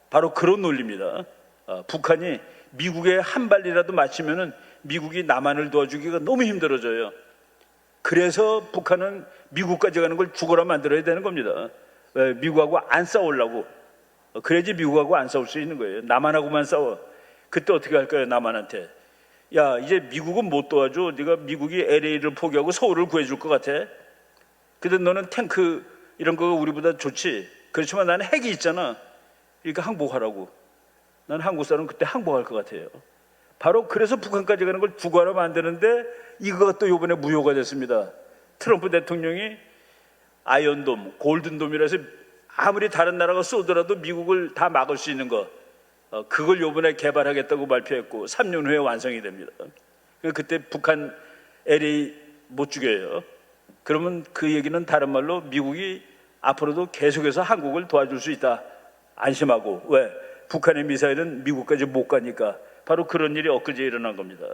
Speaker 1: 바로 그런 논리입니다. 북한이 미국에 한 발이라도 맞추면은 미국이 남한을 도와주기가 너무 힘들어져요. 그래서 북한은 미국까지 가는 걸 죽어라 만들어야 되는 겁니다. 왜? 미국하고 안 싸우려고. 그래야지 미국하고 안 싸울 수 있는 거예요. 남한하고만 싸워. 그때 어떻게 할 거예요? 남한한테. 야, 이제 미국은 못 도와줘. 네가 미국이 LA를 포기하고 서울을 구해줄 것 같아. 근데 너는 탱크 이런 거 우리보다 좋지. 그렇지만 나는 핵이 있잖아. 그러니까 항복하라고. 난 한국 사람은 그때 항복할 것 같아요. 바로 그래서 북한까지 가는 걸 죽어라 만드는데 이거가 또 이번에 무효가 됐습니다. 트럼프 대통령이 아이언돔, 골든돔이라서 아무리 다른 나라가 쏘더라도 미국을 다 막을 수 있는 거, 그걸 이번에 개발하겠다고 발표했고 3년 후에 완성이 됩니다. 그때 북한 LA 못 죽여요. 그러면 그 얘기는 다른 말로 미국이 앞으로도 계속해서 한국을 도와줄 수 있다. 안심하고. 왜? 북한의 미사일은 미국까지 못 가니까. 바로 그런 일이 엊그제 일어난 겁니다.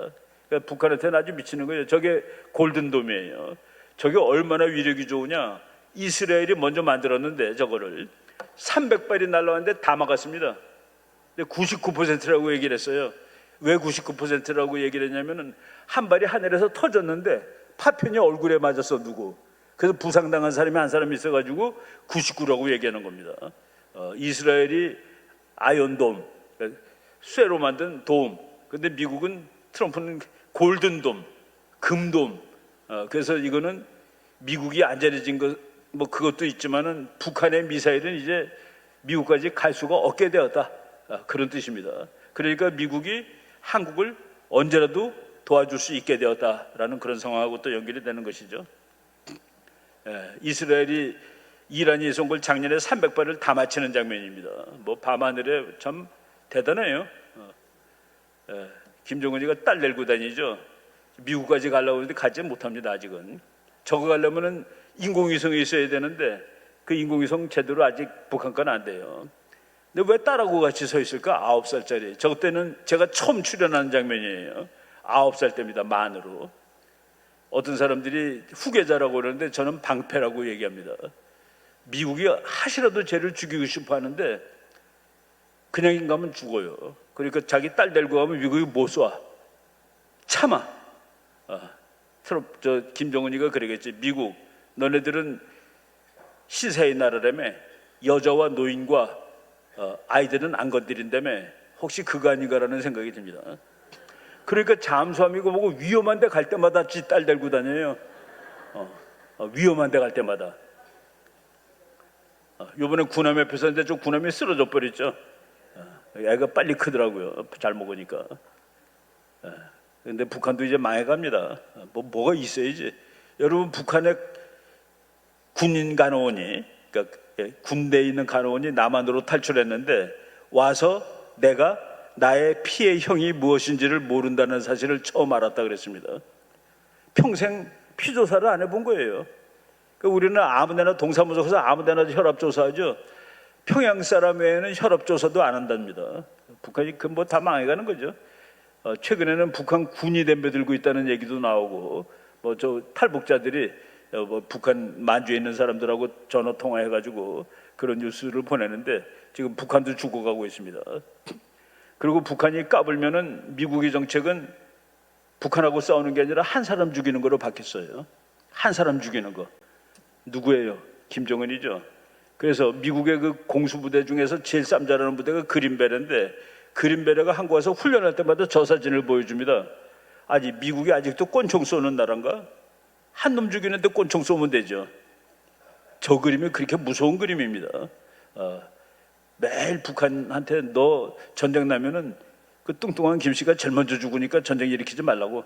Speaker 1: 그러니까 북한한테는 아주 미치는 거예요. 저게 골든돔이에요. 저게 얼마나 위력이 좋으냐. 이스라엘이 먼저 만들었는데 저거를 300발이 날라왔는데 다 막았습니다. 99%라고 얘기를 했어요. 왜 99%라고 얘기를 했냐면은 한 발이 하늘에서 터졌는데 파편이 얼굴에 맞았어. 누구. 그래서 부상당한 사람이 한 사람 있어가지고 99라고 얘기하는 겁니다. 이스라엘이 아이언돔, 쇠로 만든 돔. 근데 미국은, 트럼프는 골든돔, 금돔. 그래서 이거는 미국이 안전해진 것, 뭐 그것도 있지만은 북한의 미사일은 이제 미국까지 갈 수가 없게 되었다. 그런 뜻입니다. 그러니까 미국이 한국을 언제라도 도와줄 수 있게 되었다라는 그런 상황하고 또 연결이 되는 것이죠. 이스라엘이 이란이 쏜 걸 작년에 300발을 다 맞히는 장면입니다. 뭐 밤하늘에 참 대단해요. 김정은이가 딸 내고 다니죠. 미국까지 가려고 하는데 가지 못합니다. 아직은. 저거 가려면은 인공위성이 있어야 되는데 그 인공위성 제대로 아직 북한 건 안 돼요. 근데 왜 딸하고 같이 서 있을까? 9살짜리. 저 때는 제가 처음 출연하는 장면이에요. 9살 때입니다. 만으로. 어떤 사람들이 후계자라고 그러는데 저는 방패라고 얘기합니다. 미국이 하시라도 쟤를 죽이고 싶어 하는데 그냥 가면 죽어요. 그러니까 자기 딸 데리고 가면 미국이 못 쏴. 참아. 김정은이가 그러겠지. 미국, 너네들은 시세의 나라라며. 여자와 노인과 아이들은 안 건드린다며. 혹시 그거 아닌가라는 생각이 듭니다. 그러니까 잠수함이고 뭐고 위험한 데 갈 때마다 지 딸 데리고 다녀요. 위험한 데 갈 때마다. 요번에 군함 옆에 섰는데 저 군함이 쓰러져 버렸죠. 애가 빨리 크더라고요. 잘 먹으니까. 근데 북한도 이제 망해갑니다. 뭐가 있어야지. 여러분, 북한의 군인 간호원이, 그러니까 군대에 있는 간호원이 남한으로 탈출했는데 와서 내가 나의 피의 형이 무엇인지를 모른다는 사실을 처음 알았다 그랬습니다. 평생 피조사를 안 해본 거예요. 그러니까 우리는 아무데나 동사무소 가서 아무데나 혈압조사하죠. 평양 사람 외에는 혈압조사도 안 한답니다. 북한이 그 뭐 다 망해가는 거죠. 최근에는 북한 군이 덤벼들고 있다는 얘기도 나오고, 뭐 저 탈북자들이 뭐 북한 만주에 있는 사람들하고 전화 통화해가지고 그런 뉴스를 보내는데 지금 북한도 죽어가고 있습니다. 그리고 북한이 까불면은 미국의 정책은 북한하고 싸우는 게 아니라 한 사람 죽이는 거로 바뀌었어요. 한 사람 죽이는 거. 누구예요? 김정은이죠. 그래서 미국의 그 공수부대 중에서 제일 쌈잘하는 부대가 그린베레인데, 그린베레가 한국 와서 훈련할 때마다 저 사진을 보여줍니다. 아니, 미국이 아직도 권총 쏘는 나라인가? 한 놈 죽이는데 권총 쏘면 되죠. 저 그림이 그렇게 무서운 그림입니다. 매일 북한한테 너 전쟁 나면은 그 뚱뚱한 김 씨가 제일 먼저 죽으니까 전쟁 일으키지 말라고.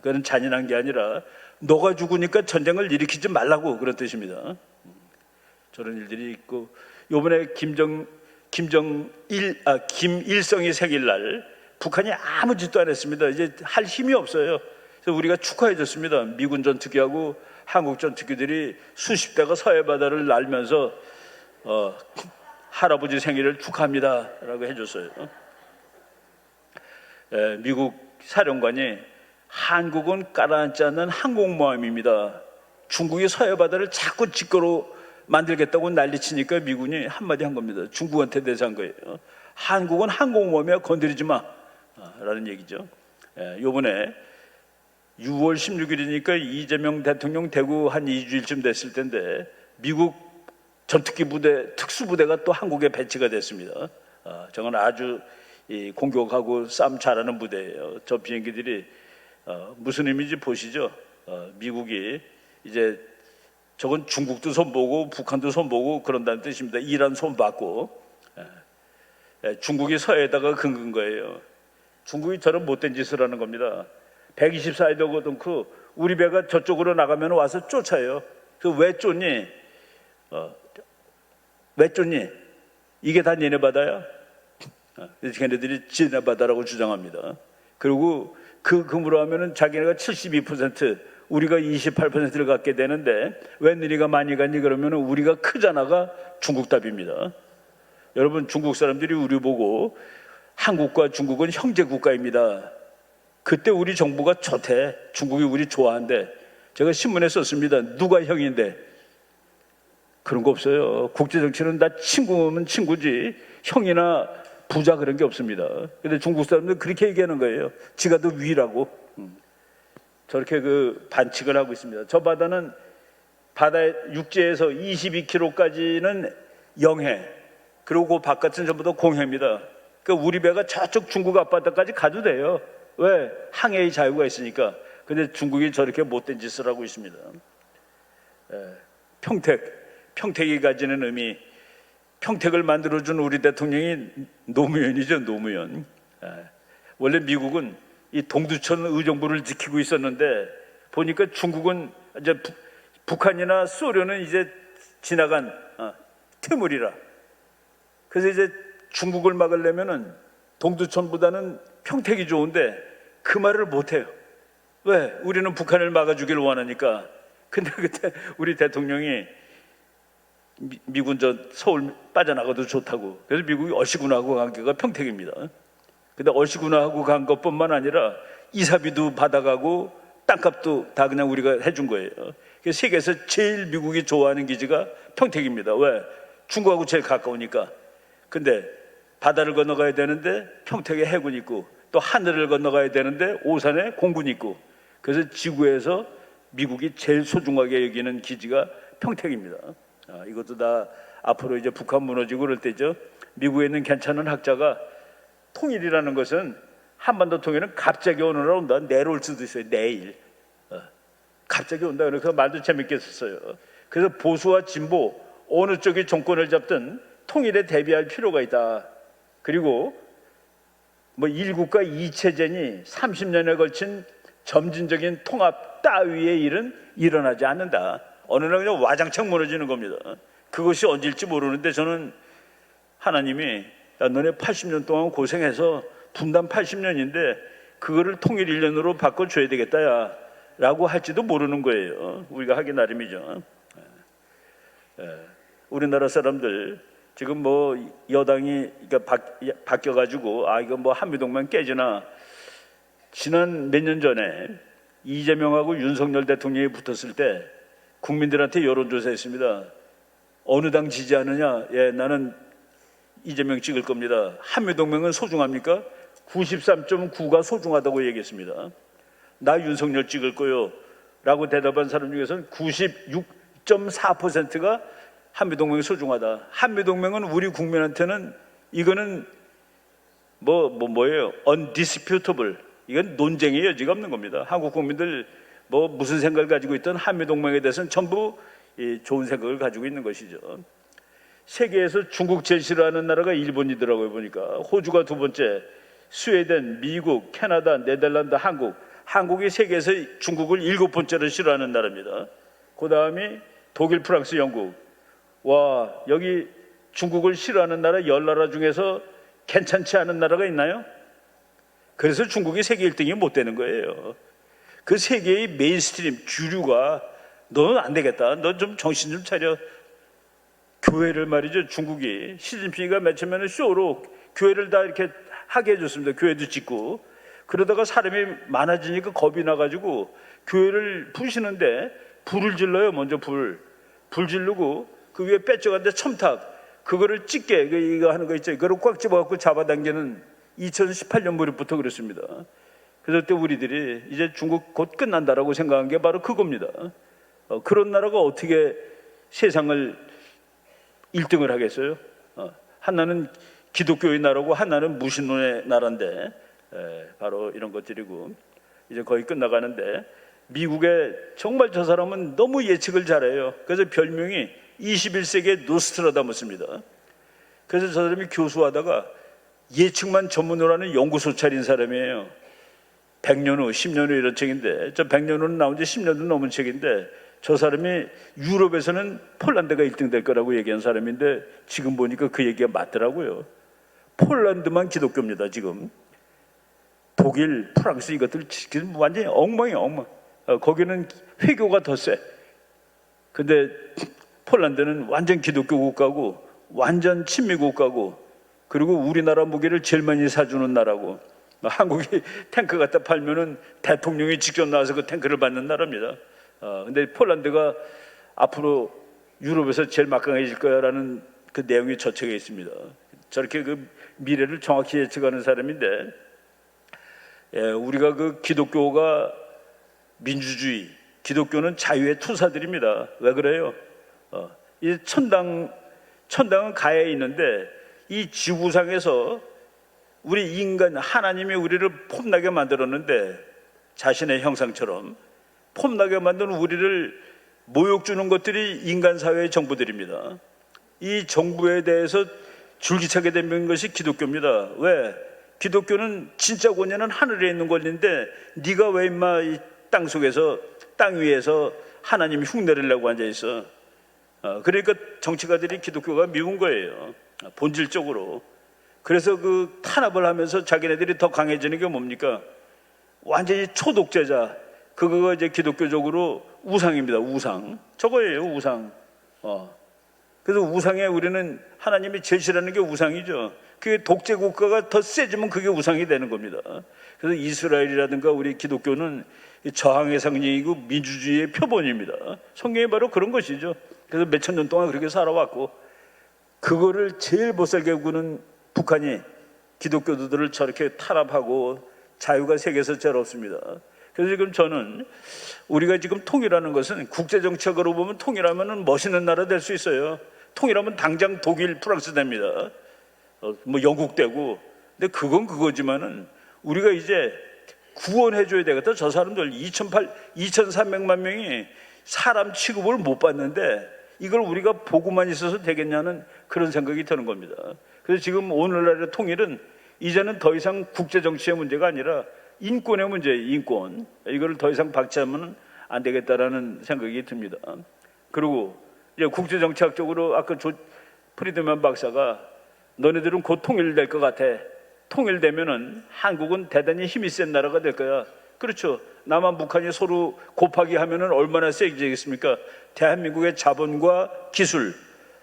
Speaker 1: 그건 잔인한 게 아니라 너가 죽으니까 전쟁을 일으키지 말라고, 그런 뜻입니다. 저런 일들이 있고, 요번에 김일성이 생일날 북한이 아무 짓도 안 했습니다. 이제 할 힘이 없어요. 그래서 우리가 축하해 줬습니다. 미군 전투기하고 한국 전투기들이 수십 대가 서해 바다를 날면서 할아버지 생일을 축하합니다 라고 해줬어요. 미국 사령관이 한국은 가라앉지 않는 항공모함입니다. 중국이 서해 바다를 자꾸 직거로 만들겠다고 난리치니까 미군이 한마디 한 겁니다. 중국한테 대사한 거예요. 한국은 항공모함이야, 건드리지 마 라는 얘기죠. 요번에 6월 16일이니까 이재명 대통령 대구 한 2주일쯤 됐을 텐데 미국 전투기 부대, 특수부대가 또 한국에 배치가 됐습니다. 저건 아주 공격하고 싸움 잘하는 부대예요. 저 비행기들이 무슨 의미인지 보시죠. 미국이 이제 저건 중국도 손보고 북한도 손보고 그런다는 뜻입니다. 이란 손받고. 중국이 서해에다가 긁은 거예요. 중국이 저런 못된 짓을 하는 겁니다. 124일도 그 우리 배가 저쪽으로 나가면 와서 쫓아요. 그 왜 쫓니? 왜 쫓니? 이게 다 니네 바다야? 그래서 걔네들이 지네 바다라고 주장합니다. 그리고 그 금으로 하면은 자기네가 72%, 우리가 28%를 갖게 되는데 왜 너희가 많이 갔니? 그러면은 우리가 크잖아가 중국 답입니다. 여러분, 중국 사람들이 우리 보고 한국과 중국은 형제 국가입니다. 그때 우리 정부가 좋대. 중국이 우리 좋아한대. 제가 신문에 썼습니다. 누가 형인데? 그런 거 없어요. 국제정치는 다 친구면 친구지 형이나 부자 그런 게 없습니다. 근데 중국 사람들은 그렇게 얘기하는 거예요. 지가 더 위라고. 저렇게 그 반칙을 하고 있습니다. 저 바다는 바다의 육지에서 22km까지는 영해. 그리고 그 바깥은 전부 다 공해입니다. 그러니까 우리 배가 저쪽 중국 앞바다까지 가도 돼요. 왜? 항해의 자유가 있으니까. 근데 중국이 저렇게 못된 짓을 하고 있습니다. 평택이 가지는 의미, 평택을 만들어준 우리 대통령이 노무현이죠. 노무현. 원래 미국은 이 동두천 의정부를 지키고 있었는데 보니까 중국은 이제 북한이나 소련은 이제 지나간 퇴물이라. 그래서 이제 중국을 막으려면은 동두천보다는 평택이 좋은데 그 말을 못해요. 왜? 우리는 북한을 막아주기를 원하니까. 근데 그때 우리 대통령이 미군 서울 빠져나가도 좋다고. 그래서 미국이 어시군하고 간 게가 평택입니다. 근데 어시군하고 간 것뿐만 아니라 이사비도 받아가고 땅값도 다 그냥 우리가 해준 거예요. 그래서 세계에서 제일 미국이 좋아하는 기지가 평택입니다. 왜? 중국하고 제일 가까우니까. 근데 바다를 건너가야 되는데 평택에 해군 있고, 또 하늘을 건너가야 되는데 오산에 공군 있고, 그래서 지구에서 미국이 제일 소중하게 여기는 기지가 평택입니다. 이것도 다 앞으로 이제 북한 무너지고 그럴 때죠. 미국에 있는 괜찮은 학자가 통일이라는 것은 한반도 통일은 갑자기 오늘 온다. 내일 올 수도 있어요. 내일. 갑자기 온다. 그래서 말도 재밌게 썼어요. 그래서 보수와 진보 어느 쪽이 정권을 잡든 통일에 대비할 필요가 있다. 그리고 뭐 일국가 이체제니 30년에 걸친 점진적인 통합 따위의 일은 일어나지 않는다. 어느 날 그냥 와장창 무너지는 겁니다. 그것이 언제일지 모르는데 저는 하나님이 야, 너네 80년 동안 고생해서 분단 80년인데 그거를 통일 1년으로 바꿔줘야 되겠다 야 라고 할지도 모르는 거예요. 우리가 하기 나름이죠. 우리나라 사람들 지금 뭐 여당이 바뀌어가지고 이거 뭐 한미동맹 깨지나. 지난 몇 년 전에 이재명하고 윤석열 대통령이 붙었을 때 국민들한테 여론조사했습니다. 어느 당 지지하느냐? 예, 나는 이재명 찍을 겁니다. 한미동맹은 소중합니까? 93.9가 소중하다고 얘기했습니다. 나 윤석열 찍을 거요 라고 대답한 사람 중에서는 96.4%가 한미동맹이 소중하다. 한미동맹은 우리 국민한테는 이거는 뭐예요? undisputable. 이건 논쟁의 여지가 없는 겁니다. 한국 국민들 무슨 생각을 가지고 있던 한미동맹에 대해서는 전부 좋은 생각을 가지고 있는 것이죠. 세계에서 중국 제일 싫어하는 나라가 일본이더라고요. 보니까 호주가 두 번째, 스웨덴, 미국, 캐나다, 네덜란드, 한국. 한국이 세계에서 중국을 7번째로 싫어하는 나라입니다. 그 다음이 독일, 프랑스, 영국. 와, 여기 중국을 싫어하는 나라 10나라 중에서 괜찮지 않은 나라가 있나요? 그래서 중국이 세계 1등이 못 되는 거예요. 그 세계의 메인스트림, 주류가 너는 안 되겠다. 너 좀 정신 좀 차려. 교회를 말이죠. 중국이 시진핑이가 맨 처음에는 쇼로 교회를 다 이렇게 하게 해줬습니다. 교회도 짓고. 그러다가 사람이 많아지니까 겁이 나가지고 교회를 부시는데 불을 질러요. 먼저 불 지르고 그 위에 빼져간데 첨탑 그거를 찢게 이거 하는 거 있죠. 그걸 꽉 집어갖고 잡아당기는 2018년 무렵부터 그랬습니다. 그래서 그때 우리들이 이제 중국 곧 끝난다라고 생각한 게 바로 그겁니다. 그런 나라가 어떻게 세상을 1등을 하겠어요? 하나는 기독교의 나라고 하나는 무신론의 나라인데 바로 이런 것들이고 이제 거의 끝나가는데 미국에 정말 저 사람은 너무 예측을 잘해요. 그래서 별명이 21세기의 노스트라다무스입니다. 그래서 저 사람이 교수하다가 예측만 전문으로 하는 연구소 차린 사람이에요. 100년 후, 10년 후 이런 책인데 저 100년 후는 나온 지 10년도 넘은 책인데 저 사람이 유럽에서는 폴란드가 1등 될 거라고 얘기한 사람인데 지금 보니까 그 얘기가 맞더라고요. 폴란드만 기독교입니다. 지금 독일, 프랑스 이것들 지금 완전히 엉망이에요. 엉망. 거기는 회교가 더 세. 근데 폴란드는 완전 기독교 국가고 완전 친미 국가고 그리고 우리나라 무기를 제일 많이 사주는 나라고 한국이 탱크 갖다 팔면은 대통령이 직접 나와서 그 탱크를 받는 나라입니다. 근데 폴란드가 앞으로 유럽에서 제일 막강해질 거야라는 그 내용이 저책에 있습니다. 저렇게 그 미래를 정확히 예측하는 사람인데 우리가 그 기독교가 민주주의, 기독교는 자유의 투사들입니다. 왜 그래요? 이 천당은 가야에 있는데 이 지구상에서 우리 인간 하나님이 우리를 폼나게 만들었는데 자신의 형상처럼 폼나게 만든 우리를 모욕 주는 것들이 인간 사회의 정부들입니다. 이 정부에 대해서 줄기차게 된 것이 기독교입니다. 왜? 기독교는 진짜 권위는 하늘에 있는 권리인데 네가 왜 임마 이 땅속에서 땅 위에서 하나님이 흉내를 내고 앉아 있어. 그러니까 정치가들이 기독교가 미운 거예요. 본질적으로. 그래서 그 탄압을 하면서 자기네들이 더 강해지는 게 뭡니까? 완전히 초독재자. 그거가 이제 기독교적으로 우상입니다. 우상. 저거예요. 우상. 그래서 우상에 우리는 하나님이 제일 싫어하는 게 우상이죠. 그게 독재 국가가 더 세지면 그게 우상이 되는 겁니다. 그래서 이스라엘이라든가 우리 기독교는 저항의 상징이고 민주주의의 표본입니다. 성경이 바로 그런 것이죠. 그래서 몇천 년 동안 그렇게 살아왔고 그거를 제일 못살게 구는 북한이 기독교도들을 저렇게 탄압하고 자유가 세계에서 제일 없습니다. 그래서 지금 저는 우리가 지금 통일하는 것은 국제정책으로 보면 통일하면 멋있는 나라 될 수 있어요. 통일하면 당장 독일, 프랑스 됩니다. 영국 되고. 근데 그건 그거지만은 우리가 이제 구원해줘야 되겠다. 저 사람들 2,300만 명이 사람 취급을 못 받는데 이걸 우리가 보고만 있어서 되겠냐는 그런 생각이 드는 겁니다. 그래서 지금 오늘날의 통일은 이제는 더 이상 국제정치의 문제가 아니라 인권의 문제예요. 인권. 이걸 더 이상 박치하면 안 되겠다라는 생각이 듭니다. 그리고 이제 국제정치학적으로 아까 프리드만 박사가 너네들은 곧 통일될 것 같아. 통일되면은 한국은 대단히 힘이 센 나라가 될 거야. 그렇죠. 남한 북한이 서로 곱하기 하면은 얼마나 세지겠습니까? 대한민국의 자본과 기술,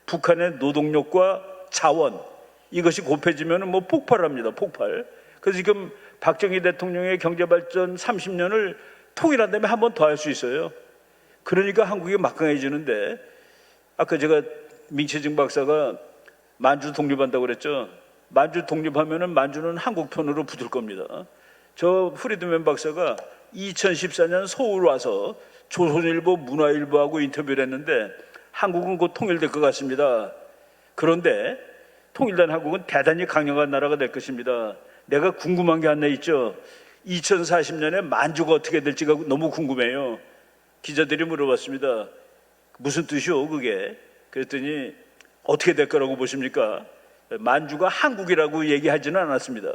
Speaker 1: 북한의 노동력과 자원 이것이 곱해지면은 폭발합니다. 폭발. 그래서 지금 박정희 대통령의 경제발전 30년을 통일한 다음에 한 번 더 할 수 있어요. 그러니까 한국이 막강해지는데 아까 제가 민채증 박사가 만주 독립한다고 그랬죠. 만주 독립하면은 만주는 한국 편으로 붙을 겁니다. 저 프리드맨 박사가 2014년 서울 와서 조선일보 문화일보하고 인터뷰를 했는데 한국은 곧 통일될 것 같습니다. 그런데 통일된 한국은 대단히 강력한 나라가 될 것입니다. 내가 궁금한 게 하나 있죠. 2040년에 만주가 어떻게 될지가 너무 궁금해요. 기자들이 물어봤습니다. 무슨 뜻이요 그게? 그랬더니 어떻게 될 거라고 보십니까? 만주가 한국이라고 얘기하지는 않았습니다.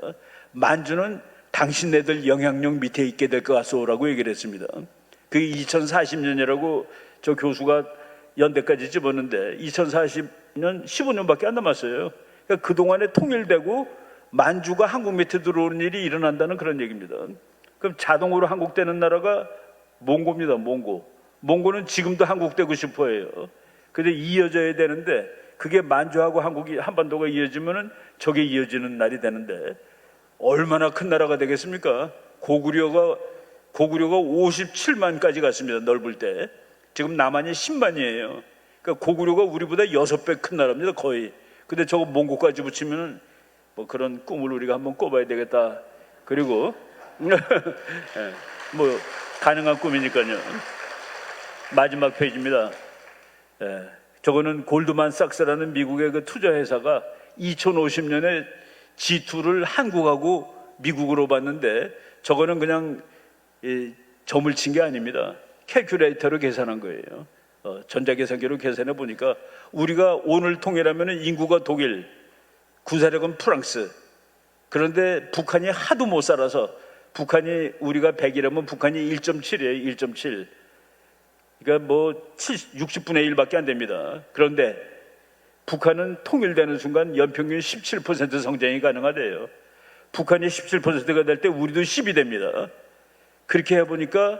Speaker 1: 만주는 당신네들 영향력 밑에 있게 될 것 같소라고 얘기를 했습니다. 그게 2040년이라고 저 교수가 연대까지 집었는데 2040년 15년밖에 안 남았어요. 그러니까 그동안에 통일되고 만주가 한국 밑에 들어오는 일이 일어난다는 그런 얘기입니다. 그럼 자동으로 한국되는 나라가 몽고입니다. 몽고는 지금도 한국되고 싶어 해요. 근데 이어져야 되는데 그게 만주하고 한국이 한반도가 이어지면은 저게 이어지는 날이 되는데 얼마나 큰 나라가 되겠습니까? 고구려가 57만까지 갔습니다. 넓을 때. 지금 남한이 10만이에요. 그러니까 고구려가 우리보다 6배 큰 나라입니다. 거의. 근데 저거 몽고까지 붙이면은 뭐 그런 꿈을 우리가 한번 꿔봐야 되겠다. 그리고 뭐 가능한 꿈이니까요. 마지막 페이지입니다. 저거는 골드만삭스라는 미국의 그 투자 회사가 2050년에 G2를 한국하고 미국으로 봤는데 저거는 그냥 점을 친 게 아닙니다. 캘큘레이터로 계산한 거예요. 전자계산기로 계산해 보니까 우리가 오늘 통일하면 인구가 독일, 군사력은 프랑스. 그런데 북한이 하도 못 살아서 북한이 우리가 100이라면 북한이 1.7이에요. 1.7. 그러니까 뭐 60분의 1밖에 안 됩니다. 그런데 북한은 통일되는 순간 연평균 17% 성장이 가능하대요. 북한이 17%가 될 때 우리도 10이 됩니다. 그렇게 해보니까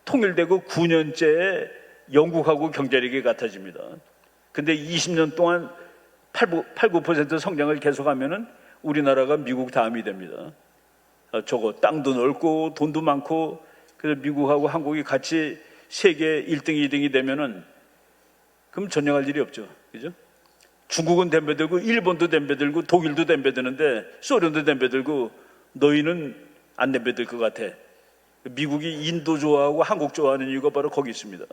Speaker 1: 통일되고 9년째에 영국하고 경제력이 같아집니다. 근데 20년 동안 9% 성장을 계속하면은 우리나라가 미국 다음이 됩니다. 저거 땅도 넓고 돈도 많고 그래서 미국하고 한국이 같이 세계 1등, 2등이 되면은 그럼 전쟁할 일이 없죠. 그죠? 중국은 덤벼들고 일본도 덤벼들고 독일도 덤벼드는데 소련도 덤벼들고 너희는 안 덤벼들 것 같아. 미국이 인도 좋아하고 한국 좋아하는 이유가 바로 거기 있습니다.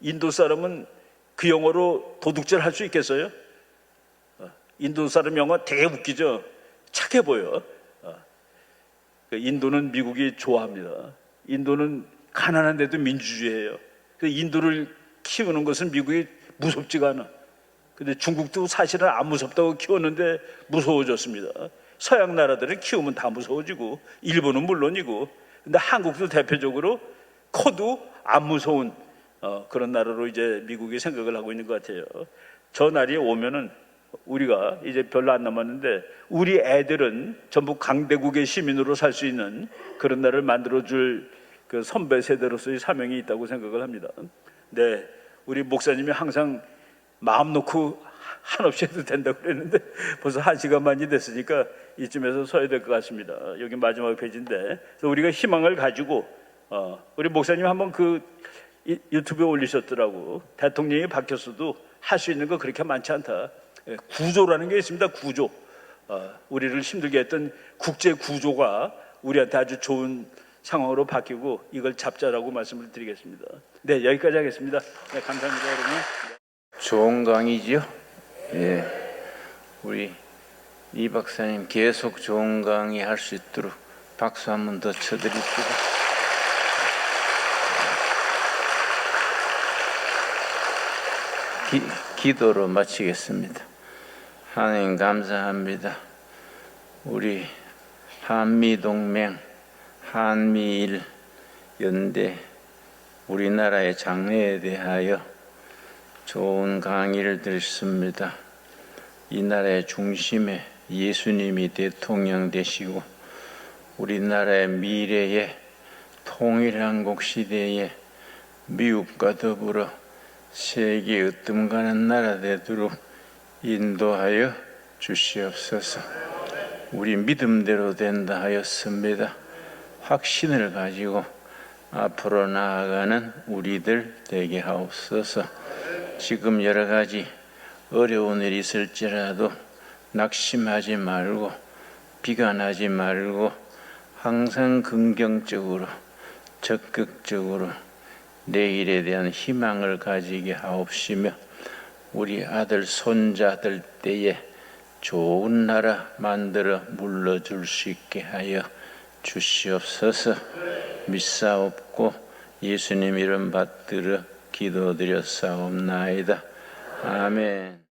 Speaker 1: 인도 사람은 그 영어로 도둑질 할 수 있겠어요? 인도 사람 영어 되게 웃기죠? 착해 보여. 인도는 미국이 좋아합니다. 인도는 가난한데도 민주주의예요. 인도를 키우는 것은 미국이 무섭지가 않아. 근데 중국도 사실은 안 무섭다고 키웠는데 무서워졌습니다. 서양 나라들은 키우면 다 무서워지고 일본은 물론이고 근데 한국도 대표적으로 커도 안 무서운 그런 나라로 이제 미국이 생각을 하고 있는 것 같아요. 저 날이 오면은 우리가 이제 별로 안 남았는데 우리 애들은 전부 강대국의 시민으로 살 수 있는 그런 나라를 만들어줄 그 선배 세대로서의 사명이 있다고 생각을 합니다. 네, 우리 목사님이 항상 마음 놓고 한없이 해도 된다고 그랬는데 벌써 1시간 반이 됐으니까 이쯤에서 서야 될 것 같습니다. 여기 마지막 페이지인데 그래서 우리가 희망을 가지고 우리 목사님 한번 그 유튜브에 올리셨더라고. 대통령이 바뀌었어도 할 수 있는 거 그렇게 많지 않다. 구조라는 게 있습니다. 구조. 우리를 힘들게 했던 국제 구조가 우리한테 아주 좋은 상황으로 바뀌고 이걸 잡자라고 말씀을 드리겠습니다. 네, 여기까지 하겠습니다. 네, 감사합니다, 여러분.
Speaker 2: 좋은 강의죠. 예, 우리 이 박사님 계속 좋은 강의 할 수 있도록 박수 한 번 더 쳐드립시다. 기도로 마치겠습니다. 하나님 감사합니다. 우리 한미동맹, 한미일 연대, 우리나라의 장래에 대하여 좋은 강의를 드렸습니다. 이 나라의 중심에 예수님이 대통령 되시고 우리나라의 미래에 통일한국 시대에 미국과 더불어 세계 으뜸가는 나라 되도록 인도하여 주시옵소서. 우리 믿음대로 된다 하였습니다. 확신을 가지고 앞으로 나아가는 우리들 되게 하옵소서. 지금 여러 가지 어려운 일이 있을지라도 낙심하지 말고 비관하지 말고 항상 긍정적으로 적극적으로 내일에 대한 희망을 가지게 하옵시며 우리 아들 손자들 때에 좋은 나라 만들어 물러줄 수 있게 하여 주시옵소서. 믿사옵고 예수님 이름 받들어 기도드렸사옵나이다. 아멘.